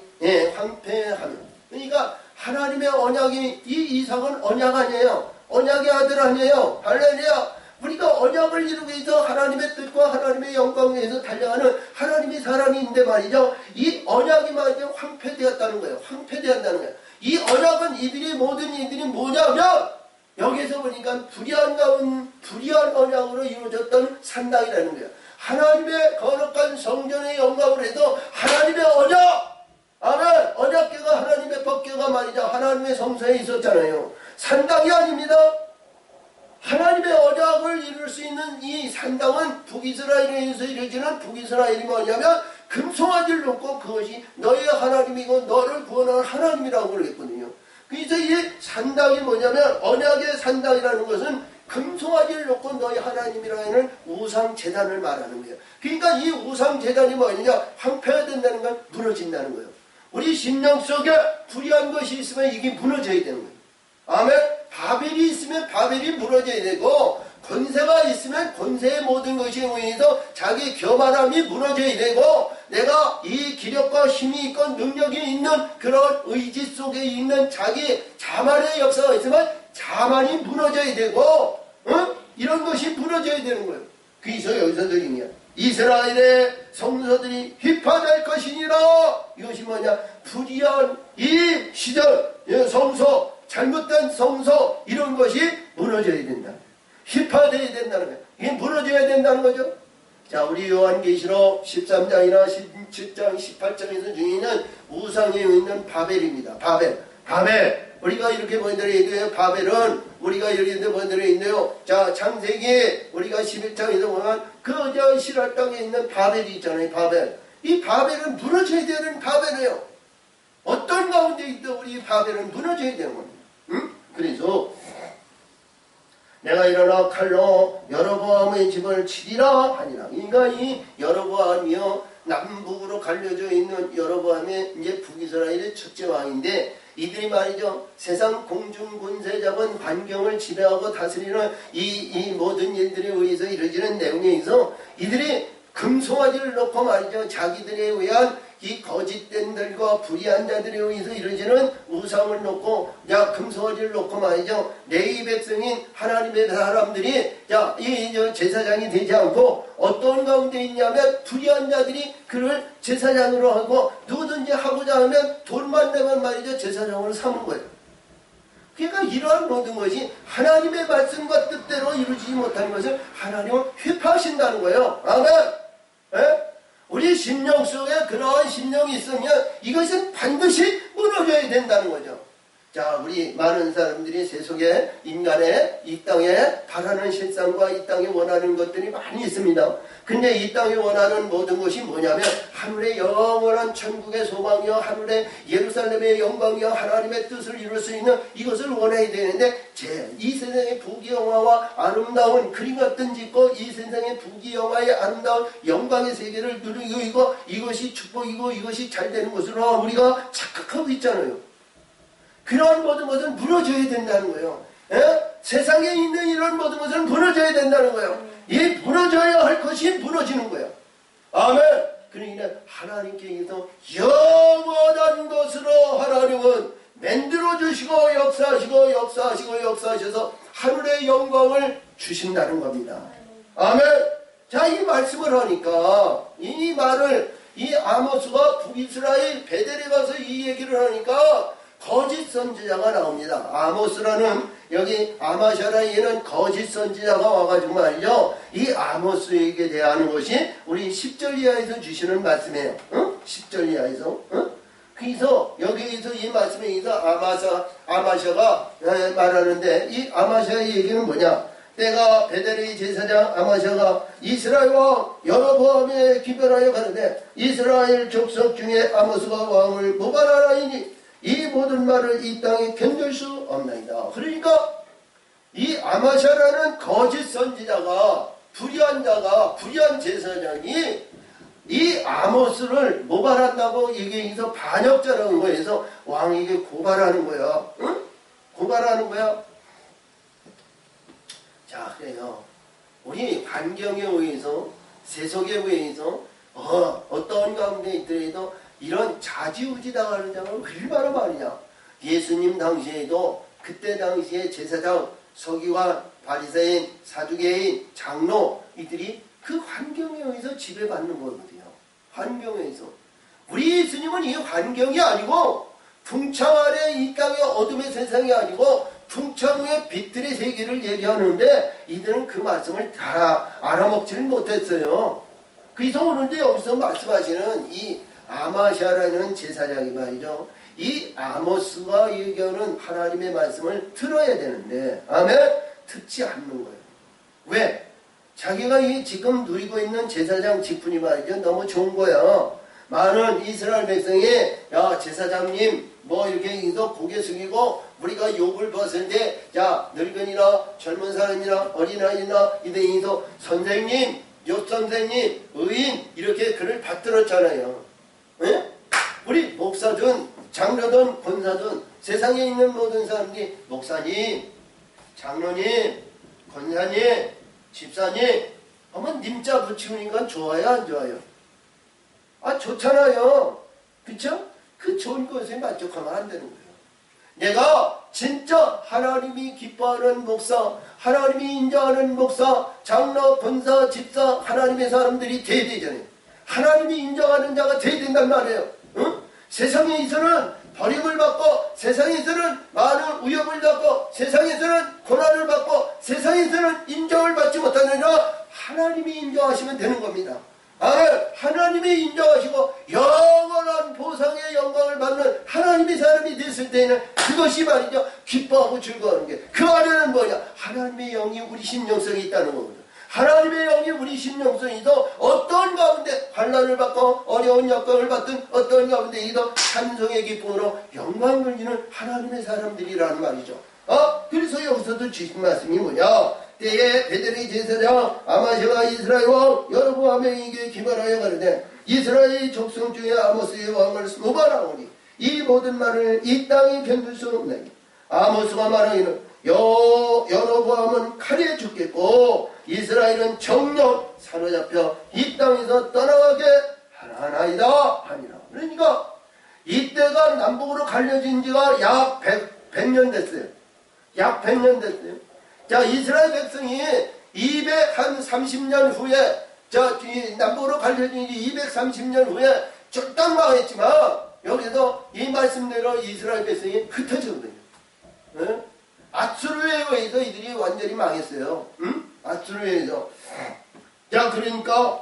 Speaker 1: 황폐하며 그러니까 하나님의 언약이 이 이삭은 언약 아니에요. 언약의 아들 아니에요. 할렐루야. 우리가 언약을 이루기 위해서 하나님의 뜻과 하나님의 영광을 위해서 달려가는 하나님의 사람인데 말이죠. 이 언약이 말이죠. 황폐되었다는 거예요. 황폐되었다는 거예요. 이 언약은 이들이 모든 이들이 뭐냐면 여기서 보니까 불의한 언약으로 이루어졌던 산당이라는 거예요. 하나님의 거룩한 성전의 영광을 해서 하나님의 언약! 아멘! 언약궤가 하나님의 법궤가 말이죠. 하나님의 성소에 있었잖아요. 산당이 아닙니다. 하나님의 언약을 이룰 수 있는 이 산당은 북이스라엘에서 이루어지는 북이스라엘이 뭐냐면 금송아지를 놓고 그것이 너의 하나님이고 너를 구원하는 하나님이라고 그러겠거든요. 그래서 이 산당이 뭐냐면 언약의 산당이라는 것은 금송아지를 놓고 너희 하나님이라는 우상재단을 말하는 거예요. 그러니까 이 우상재단이 뭐냐 황폐가 된다는 건 무너진다는 거예요. 우리 심령 속에 불의한 것이 있으면 이게 무너져야 되는 거예요. 아멘. 바벨이 있으면 바벨이 무너져야 되고 권세가 있으면 권세의 모든 것에 의해서 자기 교만함이 무너져야 되고 내가 이 기력과 힘이 있고 능력이 있는 그런 의지 속에 있는 자기 자만의 역사가 있으면 자만이 무너져야 되고 이런 것이 무너져야 되는 거예요. 그래서 여기서 드리냐 이스라엘의 성소들이 휘파될 것이니라. 이것이 뭐냐 불의한 이 시절 성소 잘못된 성소 이런 것이 무너져야 된다. 휘파되어야 된다는 거예요. 이게 무너져야 된다는 거죠. 자, 우리 요한계시록 13장이나 17장 18장에서 중에는 우상에 있는 바벨입니다. 바벨 우리가 이렇게 본들에 있는데요. 바벨은 우리가 이렇게 본들에 있네요. 자, 창세기 우리가 11장에서 보면 그 시랄 땅에 있는 바벨이 있잖아요. 바벨. 이 바벨은 무너져야 되는 바벨이에요. 어떤 가운데 있든 우리 바벨은 무너져야 되는 겁니다. 그래서 내가 일어나 칼로 여로보암의 집을 치리라 하니라. 그러니까 이 여로보암이요 남북으로 갈려져 있는 여로보암의 이제 북이스라엘의 첫째 왕인데 이들이 말이죠 세상 공중 권세 잡은 반경을 지배하고 다스리는 이 모든 일들에 의해서 이루어지는 내용에 의해서 이들이 금송아지를 놓고 말이죠 자기들에 의한 이 거짓된들과 불의한 자들에 의해서 이루어지는 우상을 놓고 금송아지를 놓고 말이죠 레위 백성인 하나님의 사람들이 이 제사장이 되지 않고 어떤 가운데 있냐면 불의한 자들이 그를 제사장으로 하고 누구든지 하고자 하면 돈만 내면 말이죠 제사장으로 삼은 거예요. 그러니까 이러한 모든 것이 하나님의 말씀과 뜻대로 이루어지지 못하는 것을 하나님은 회파하신다는 거예요. 아멘. 에? 우리 심령 속에 그러한 심령이 있으면 이것은 반드시 무너져야 된다는 거죠. 자, 우리 많은 사람들이 세속에 인간의 이 땅에 바라는 실상과 이 땅에 원하는 것들이 많이 있습니다. 근데 이 땅에 원하는 모든 것이 뭐냐면 하늘의 영원한 천국의 소망이요 하늘의 예루살렘의 영광이요 하나님의 뜻을 이룰 수 있는 이것을 원해야 되는데 이 세상의 부귀영화와 아름다운 그림 같은 짓고 이 세상의 부귀영화의 아름다운 영광의 세계를 누리고 이것이 축복이고 이것이 잘 되는 것으로 우리가 착각하고 있잖아요. 그러한 모든 것은 무너져야 된다는 거예요. 세상에 있는 이런 모든 것은 무너져야 된다는 거예요. 이 무너져야 할 것이 무너지는 거예요. 아멘. 그러니까 하나님께서 영원한 것으로 하나님은 만들어 주시고 역사하셔서 하늘의 영광을 주신다는 겁니다. 아멘. 자, 이 말씀을 하니까 이 말을 이 아모스가 북이스라엘 베델에 가서 이 얘기를 하니까 거짓 선지자가 나옵니다. 아모스라는 여기 아마샤라에는 거짓 선지자가 와가지고 말이죠. 이 아모스에게 대하는 것이 우리 10절 이하에서 주시는 말씀이에요. 10절 이하에서. 그래서 여기에서 이 말씀에 의해서 아마샤가 말하는데 이 아마샤의 얘기는 뭐냐? 때가 베델의 제사장 아마샤가 이스라엘 왕 여로보암에 기별하여 가는데 이스라엘 족속 중에 아모스가 왕을 모발하라이니 이 모든 말을 이 땅에 견딜 수 없나이다. 그러니까 이 아마샤라는 거짓 선지자가 불의한 제사장이 이 아모스를 모발한다고 얘기해서 반역자라는 거에서 왕에게 고발하는 거야. 응? 고발하는 거야. 자, 그래요. 우리 환경에 의해서 세속에 의해서 어떤 가운데 있더라도 이런 자지우지 당하는 자가 얼마나 많으냐. 예수님 당시에도 그때 당시에 제사장, 서기관, 바리새인, 사두개인, 장로 이들이 그 환경에 의해서 지배받는 거거든요. 환경에 의해서. 우리 예수님은 이 환경이 아니고 풍창 아래 이 땅의 어둠의 세상이 아니고 풍창 위의 빛들의 세계를 얘기하는데 이들은 그 말씀을 다 알아먹지를 못했어요. 그래서 오늘도 여기서 말씀하시는 이 아마샤라는 제사장이 말이죠. 이 아모스가 얘기하는 하나님의 말씀을 들어야 되는데 아멘? 듣지 않는 거예요. 왜? 자기가 이 지금 누리고 있는 제사장 직분이 말이죠. 너무 좋은 거야. 많은 이스라엘 백성이 야 제사장님 뭐 이렇게 해서 고개 숙이고 우리가 욕을 벗을 때 야 늙은이나 젊은 사람이나 어린아이나 이들이서 선생님, 욕선생님, 의인 이렇게 글을 받들었잖아요. 에? 우리 목사든 장로든 권사든 세상에 있는 모든 사람들이 목사님, 장로님, 권사님, 집사님 하면 님자 붙이니까 좋아요 안 좋아요? 아 좋잖아요. 그쵸? 그 좋은 것에 만족하면 안 되는 거예요. 내가 진짜 하나님이 기뻐하는 목사, 하나님이 인정하는 목사, 장로, 권사, 집사, 하나님의 사람들이 돼야 되잖아요. 하나님이 인정하는 자가 돼야 된단 말이에요. 응? 세상에서는 버림을 받고 세상에서는 많은 위협을 받고 세상에서는 고난을 받고 세상에서는 인정을 받지 못하느라 하나님이 인정하시면 되는 겁니다. 하나님이 인정하시고 영원한 보상의 영광을 받는 하나님의 사람이 됐을 때는 그것이 말이죠. 기뻐하고 즐거워하는 게 그 안에는 뭐냐? 하나님의 영이 우리 심령성이 있다는 거거든요. 하나님의 영이 우리 심령성이도 어떤 가운데 환난을 받고 어려운 역경을 받든 어떤 가운데 이도 찬송의 기쁨으로 영광을 돌리는 하나님의 사람들이라는 말이죠. 그래서 여기서도 주신 말씀이 뭐냐? 때에 베델의 제사장 아마샤가 이스라엘 왕 여로보암에게 기발하여 가르되 이스라엘 족속 중에 아모스의 왕을 모발하오니 이 모든 말을 이 땅이 견딜 수 없나니 아모스가 말하기는 여로보암은 칼에 죽겠고 이스라엘은 정령 사로잡혀 이 땅에서 떠나가게 하나이다 하니라. 그러니까 이때가 남북으로 갈려진 지가 약 100년 됐어요. 약 100년 됐어요. 자, 이스라엘 백성이 230년 후에 남북으로 갈려진 지 230년 후에 쫄딱 망했지만 여기서 이 말씀대로 이스라엘 백성이 흩어졌거든요. 네? 아수르에 의해서 이들이 완전히 망했어요. 응? 아수르에 의해서. 자, 그러니까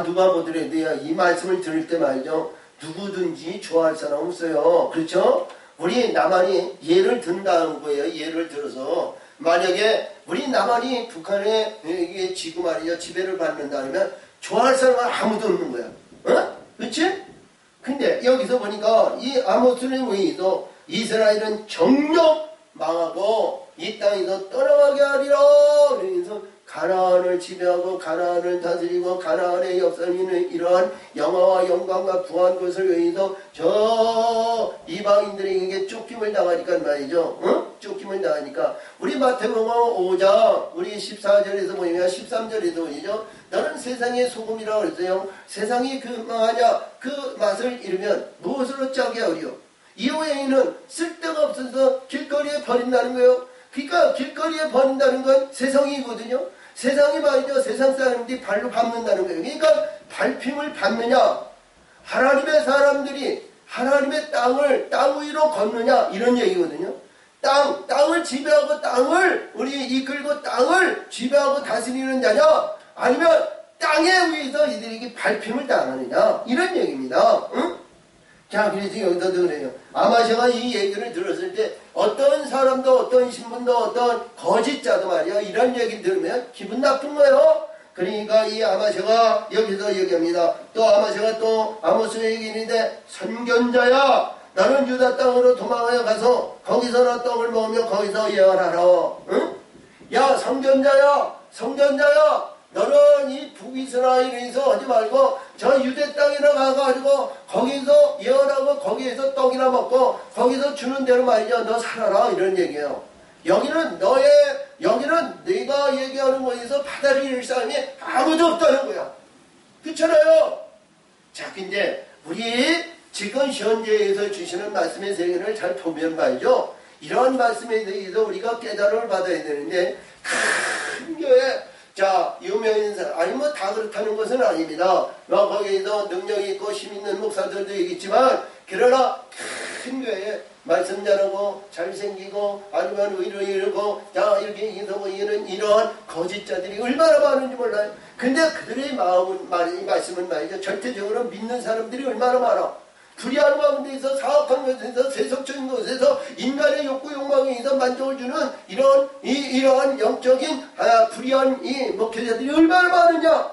Speaker 1: 누가 보더라도요 이 말씀을 들을 때 말이죠. 누구든지 좋아할 사람 없어요. 그렇죠? 우리 남한이 예를 든다는 거예요. 예를 들어서 만약에 우리 남한이 북한에 지금 말이죠 지배를 받는다면 좋아할 사람은 아무도 없는 거야. 그렇지? 근데 여기서 보니까 이 아모스의 의의도 이스라엘은 정령 망하고 이 땅에서 떠나가게 하리라. 그래서 가나안을 지배하고 가나안을 다스리고 가나안의 역사를 이루는 이러한 영화와 영광과 부한 것을 위해서 저 이방인들에게 쫓김을 당하니까 말이죠. 쫓김을 당하니까 우리 마태복음 5장 우리 14절에서 보면 13절에도 보이죠. 너는 세상의 소금이라고 그랬어요. 세상이 그 망하냐 그 맛을 잃으면 무엇으로 짜게 하리요. 이후에는 쓸데가 없어서 길거리에 버린다는 거예요. 그러니까 길거리에 버린다는 건 세상이거든요. 세상이 말이죠. 세상 사람들이 발로 밟는다는 거예요. 그러니까 밟힘을 받느냐 하나님의 사람들이 하나님의 땅 위로 걷느냐 이런 얘기거든요. 땅을 지배하고 땅을 우리 이끌고 땅을 지배하고 다스리는 자냐 아니면 땅에 의해서 이들에게 밟힘을 당하느냐 이런 얘기입니다. 응? 자, 그래서 여기서도 그래요. 아마샤가 이 얘기를 들었을 때 어떤 사람도 어떤 신분도 어떤 거짓자도 말이야 이런 얘기를 들으면 기분 나쁜 거예요. 그러니까 이 아마샤가 여기서 얘기합니다. 또 아마샤가 또 아모스의 얘기인데 선견자야 나는 유다 땅으로 도망하여 가서 거기서나 떡을 먹으며 거기서 예언하라. 응? 야 선견자야 너는 이 북이스라엘에서 하지 말고 저 유대 땅이나 가가지고 거기서 예언하고 거기에서 떡이나 먹고 거기서 주는 대로 말이죠. 너 살아라 이런 얘기예요. 여기는 네가 얘기하는 거에서 받아들일 사람이 아무도 없다는 거야. 그렇잖아요. 자, 근데 우리 지금 현재에서 주시는 말씀의 세계를 잘 보면 말이죠. 이러한 말씀에 대해서 우리가 깨달음을 받아야 되는데, 큰 교회, 자, 유명인 사람, 아니 뭐 다 그렇다는 것은 아닙니다. 뭐 거기에서 능력이 있고 힘 있는 목사들도 있겠지만, 그러나 큰 교회에 말씀 잘하고 잘생기고 아니면 의로 이르고 자 이렇게 이러고 이러한 거짓자들이 얼마나 많은지 몰라요. 근데 그들의 마음은 말씀은 말이죠. 절대적으로 믿는 사람들이 얼마나 많아. 불의한 가운데에서 사악한 것에서 세속적인 것에서 인간의 욕구 욕망에서 만족을 주는 이러한 영적인 불의한 이 목회자들이 얼마나 많으냐.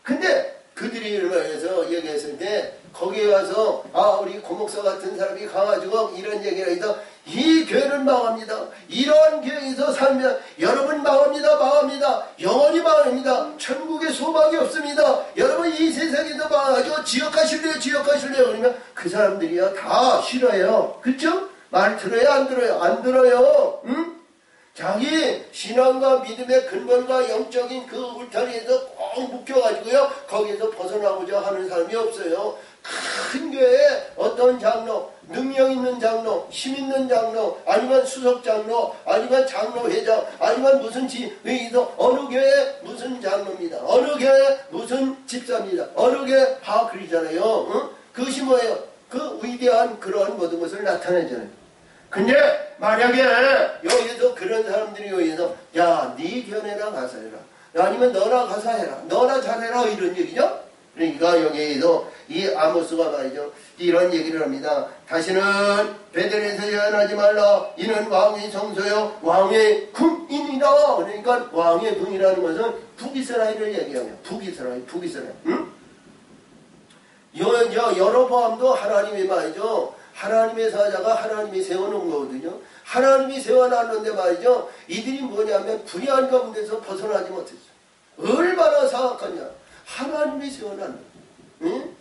Speaker 1: 근데 그들이 얼마에서 얘기했을 때 거기에 가서 우리 고목사 같은 사람이 가가지고 이런 얘기를 해서 이 교회는 망합니다. 이러한 교회에서 살면 여러분 망합니다. 영원히 망합니다. 천국에 소망이 없습니다. 여러분 이 세상에서 망하죠. 지옥가실래요? 그러면 그 사람들이야 다 싫어요. 그쵸? 말 들어요 안 들어요? 안 들어요. 응? 자기 신앙과 믿음의 근본과 영적인 그 울타리에서 꼭 묶여가지고요 거기에서 벗어나고자 하는 사람이 없어요. 큰 교회에 어떤 장로, 능력 있는 장로, 힘 있는 장로, 아니면 수석 장로, 아니면 장로 회장, 아니면 무슨 의의도 어느 교회 무슨 장로입니다. 어느 교회 무슨 집사입니다. 어느 교회 다 그러잖아요. 응? 그것이 뭐예요? 그 위대한 그러한 모든 것을 나타내잖아요. 근데 만약에 여기서 그런 사람들이 여기서 야, 네 견해나 가서 해라. 아니면 너나 가서 해라. 너나 잘해라. 이런 얘기죠. 그러니까 여기에서 이 아모스가 말이죠. 이런 얘기를 합니다. 다시는 베델에서 예언하지 말라. 이는 왕의 성소요 왕의 궁이니라. 그러니까 왕의 궁이라는 것은 북이스라엘을 얘기하며 북이스라엘. 응? 여로보암도 하나님의 말이죠. 하나님의 사자가 하나님이 세워놓은 거거든요. 하나님이 세워놨는데 말이죠. 이들이 뭐냐면 불의한 가운데서 벗어나지 못했어. 얼마나 사악하냐. 하나님이 세워놨는 거예요. 응?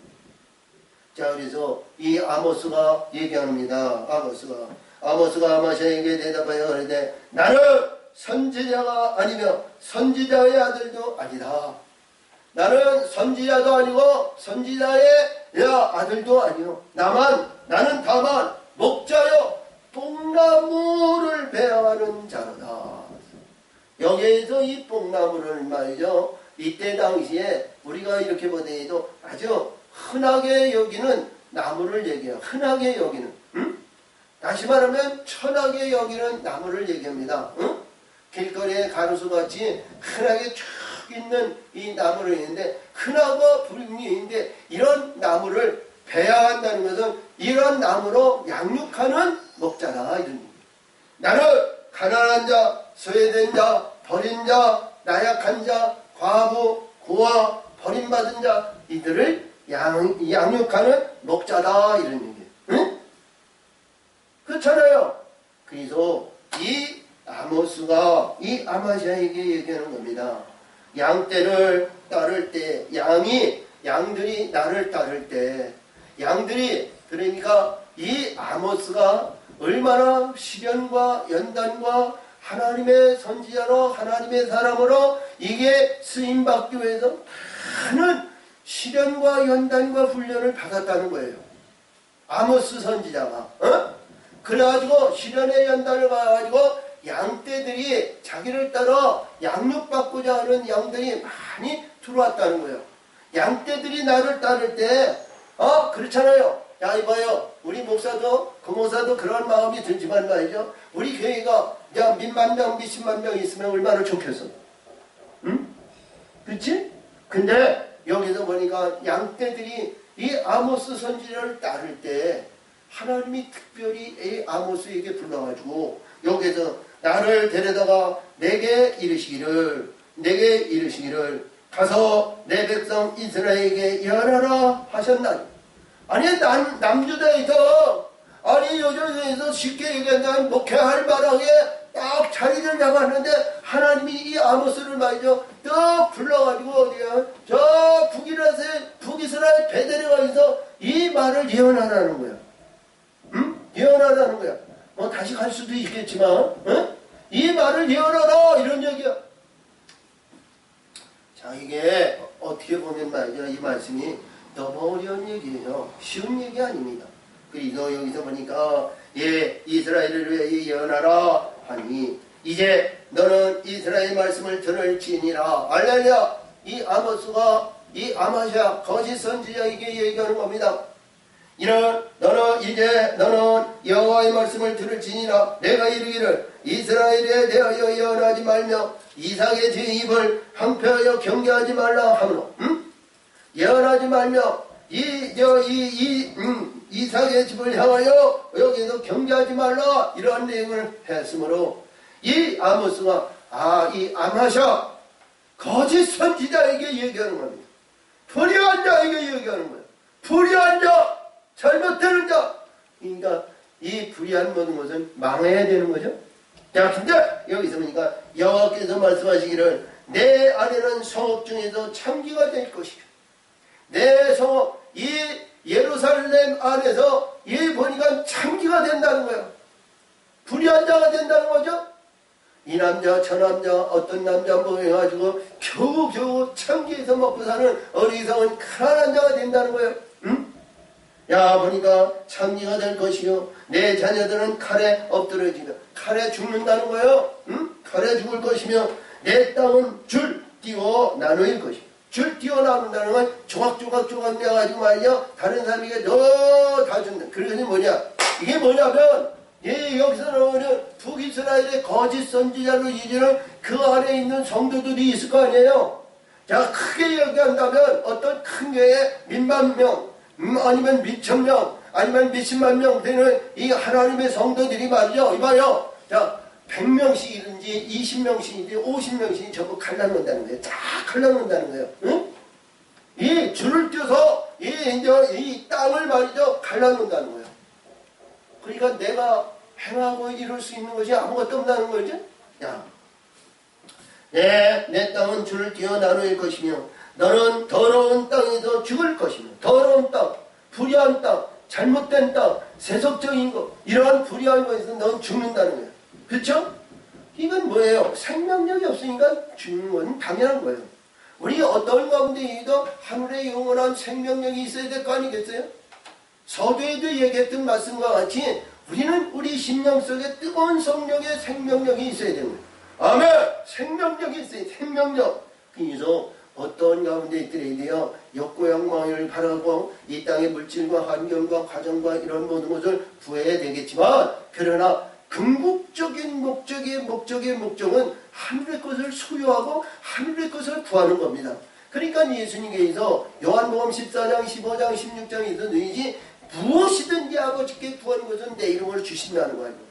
Speaker 1: 자, 그래서 이 아모스가 얘기합니다. 아모스가 아마샤에게 대답하여 그러되 나는 선지자가 아니며 선지자의 아들도 아니다. 나는 선지자도 아니고 선지자의 아들도 아니요. 나는 다만 목자여 뽕나무를 베어하는 자로다. 여기에서 이 뽕나무를 말이죠. 이때 당시에 우리가 이렇게 보더라도 아주 흔하게 여기는 나무를 얘기해요. 흔하게 여기는. 응? 다시 말하면 천하게 여기는 나무를 얘기합니다. 응? 길거리에 가로수같이 흔하게 쭉 있는 이 나무를 있는데 흔하고 불임인데 이런 나무를 베야 한다는 것은 이런 나무로 양육하는 목자다. 이런 얘기. 나는 가난한 자, 소외된 자, 버린 자, 나약한 자, 과부, 고아, 버림받은 자 이들을 양육하는 목자다. 이런 얘기. 응? 그렇잖아요. 그래서 이 아모스가 이 아마샤에게 얘기하는 겁니다. 양떼를 따를 때 양들이 나를 따를 때 양들이 그러니까 이 아모스가 얼마나 시련과 연단과 하나님의 선지자로 하나님의 사람으로 이게 쓰임받기 위해서 많은 시련과 연단과 훈련을 받았다는 거예요. 아모스 선지자가 그래가지고 시련의 연단을 받아가지고 양떼들이 자기를 따라 양육받고자 하는 양들이 많이 들어왔다는 거예요. 양떼들이 나를 따를 때 그렇잖아요. 야 이봐요. 우리 목사도 그 목사도 그런 마음이 들지만 말이죠. 우리 교회가 몇만 명, 몇십만 명 있으면 얼마나 좋겠어. 응? 그렇지? 근데 여기서 보니까 양떼들이 이 아모스 선지자를 따를 때 하나님이 특별히 이 아모스에게 불러가지고 여기서 나를 데려다가 내게 이르시기를 가서 내 백성 이스라엘에게 예언하라 하셨나니. 아니 남주다에서 아니 요즘에서 쉽게 얘기한다면 목회할 만하게 딱 자리를 잡았는데 하나님이 이 아모스를 말이죠 또 불러가지고 어디야 저 북이스라엘 베델에 가서 이 말을 예언하라는 거야. 응? 예언하라는 거야. 뭐 다시 갈 수도 있겠지만 이 말을 예언하라 이런 얘기야. 자 이게 어떻게 보면 말이죠 이 말씀이 너무 어려운 얘기예요. 쉬운 얘기 아닙니다. 그리고 여기서 보니까 이스라엘을 위해 예언하라 하니 이제 너는 이스라엘 말씀을 들을지니라. 알렐루야. 이 아모스가 이 아마샤 거짓 선지자에게 얘기하는 겁니다. 너는 여호와의 말씀을 들을지니라. 내가 이르기를 이스라엘에 대하여 예언하지 말며 이삭의 제 입을 항폐하여 경계하지 말라 하므로 예언하지 말며 이삭의 집을 향하여 여기서 경계하지 말라 이러한 내용을 했으므로 이 아모스가 이 아마샤 거짓 선지자에게 얘기하는 겁니다. 불의한 자에게 얘기하는 거예요. 불의한 자, 잘못되는 자. 그러니까 이 불의한 모든 것은 망해야 되는 거죠. 자, 근데 여기서 보니까 여호와께서 말씀하시기를 내 안에는 성읍 중에서 참기가 될 것이요. 내 성읍, 이 예루살렘 안에서 보니까 참기가 된다는 거예요. 불의한 자가 된다는 거죠. 이 남자 저 남자 어떤 남자 모여가지고 겨우겨우 참기에서 먹고 사는 어리석은 가난한 자가 된다는 거예요. 보니까 참기가 될 것이요 내 자녀들은 칼에 엎드러지며 칼에 죽는다는 거예요. 칼에 죽을 것이며 내 땅은 줄 띄워 나누일 것이요. 줄 띄워 나눈다는 건 조각조각 내가지고 말이야 다른 사람에게 너 다 준다. 그것이 뭐냐? 이게 뭐냐면 여기서 나오는 북이스라엘의 거짓 선지자로 이제는 그 안에 있는 성도들이 있을 거 아니에요. 자, 크게 얘기한다면 어떤 큰 교회에 10,000명 아니면 1,000명 아니면 몇십만 명 되는 이 하나님의 성도들이 말이죠. 이봐요. 자, 100명씩이든지 20명씩이든지 50명씩이 전부 갈라놓는다는 거예요. 다 갈라놓는다는 거예요. 응? 이 줄을 띄어서 이 땅을 말이죠. 갈라놓는다는 거예요. 그러니까 내가 행하고 이룰 수 있는 것이 아무것도 없다는 거죠. 내 땅은 줄을 띄어 나누일 것이며 너는 더러운 땅에서 죽을 것이며 더러운 땅, 불의한 땅, 잘못된 땅, 세속적인 것 이러한 불의한 것에서 넌 죽는다는 거예요. 그렇죠? 이건 뭐예요? 생명력이 없으니까 죽는 건 당연한 거예요. 우리 어떤 가운데에도 하늘의 영원한 생명력이 있어야 될 거 아니겠어요? 서두에도 얘기했던 말씀과 같이 우리는 우리 심령 속에 뜨거운 성령의 생명력이 있어야 되는 거예요. 아멘! 생명력이 있어요. 생명력. 그래서 어떤 가운데 있더라도요 욕구 욕망을 바라고 이 땅의 물질과 환경과 가정과 이런 모든 것을 구해야 되겠지만 그러나 궁극적인 목적은 하늘의 것을 소유하고 하늘의 것을 구하는 겁니다. 그러니까 예수님께서 요한복음 14장 15장 16장에서 너희지 무엇이든지 아버지께 구하는 것은 내 이름으로 주신다는 거 아니에요.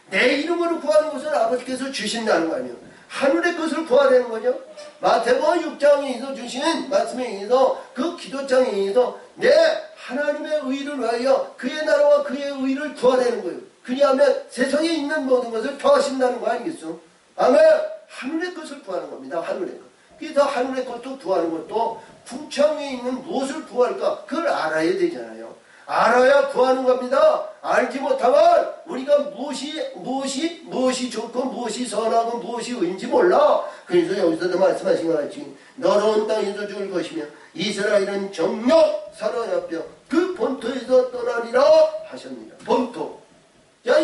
Speaker 1: 내 이름으로 구하는 것은 아버지께서 주신다는 거 아니에요. 하늘의 것을 구하라는 거죠. 마태복음 6장에서 주시는 말씀에 의해서 그 기도장에 의해서 내 하나님의 의를 위하여 그의 나라와 그의 의를 구하라는 거예요. 그리하면 세상에 있는 모든 것을 더하신다는 거 아니겠어? 아멘. 하늘의 것을 구하는 겁니다. 하늘의 것. 그래서 하늘의 것도 구하는 것도 궁창 위에 있는 무엇을 구할까? 그걸 알아야 되잖아요. 알아야 구하는 겁니다. 알지 못하면 우리가 무엇이 좋고 무엇이 선하고 무엇이 의인지 몰라. 그래서 여기서도 말씀하신 것 같이 너러운 땅에서 죽을 것이며 이스라엘은 정력 살아납혀 그 본토에서 떠나리라 하셨습니다. 본토. 자,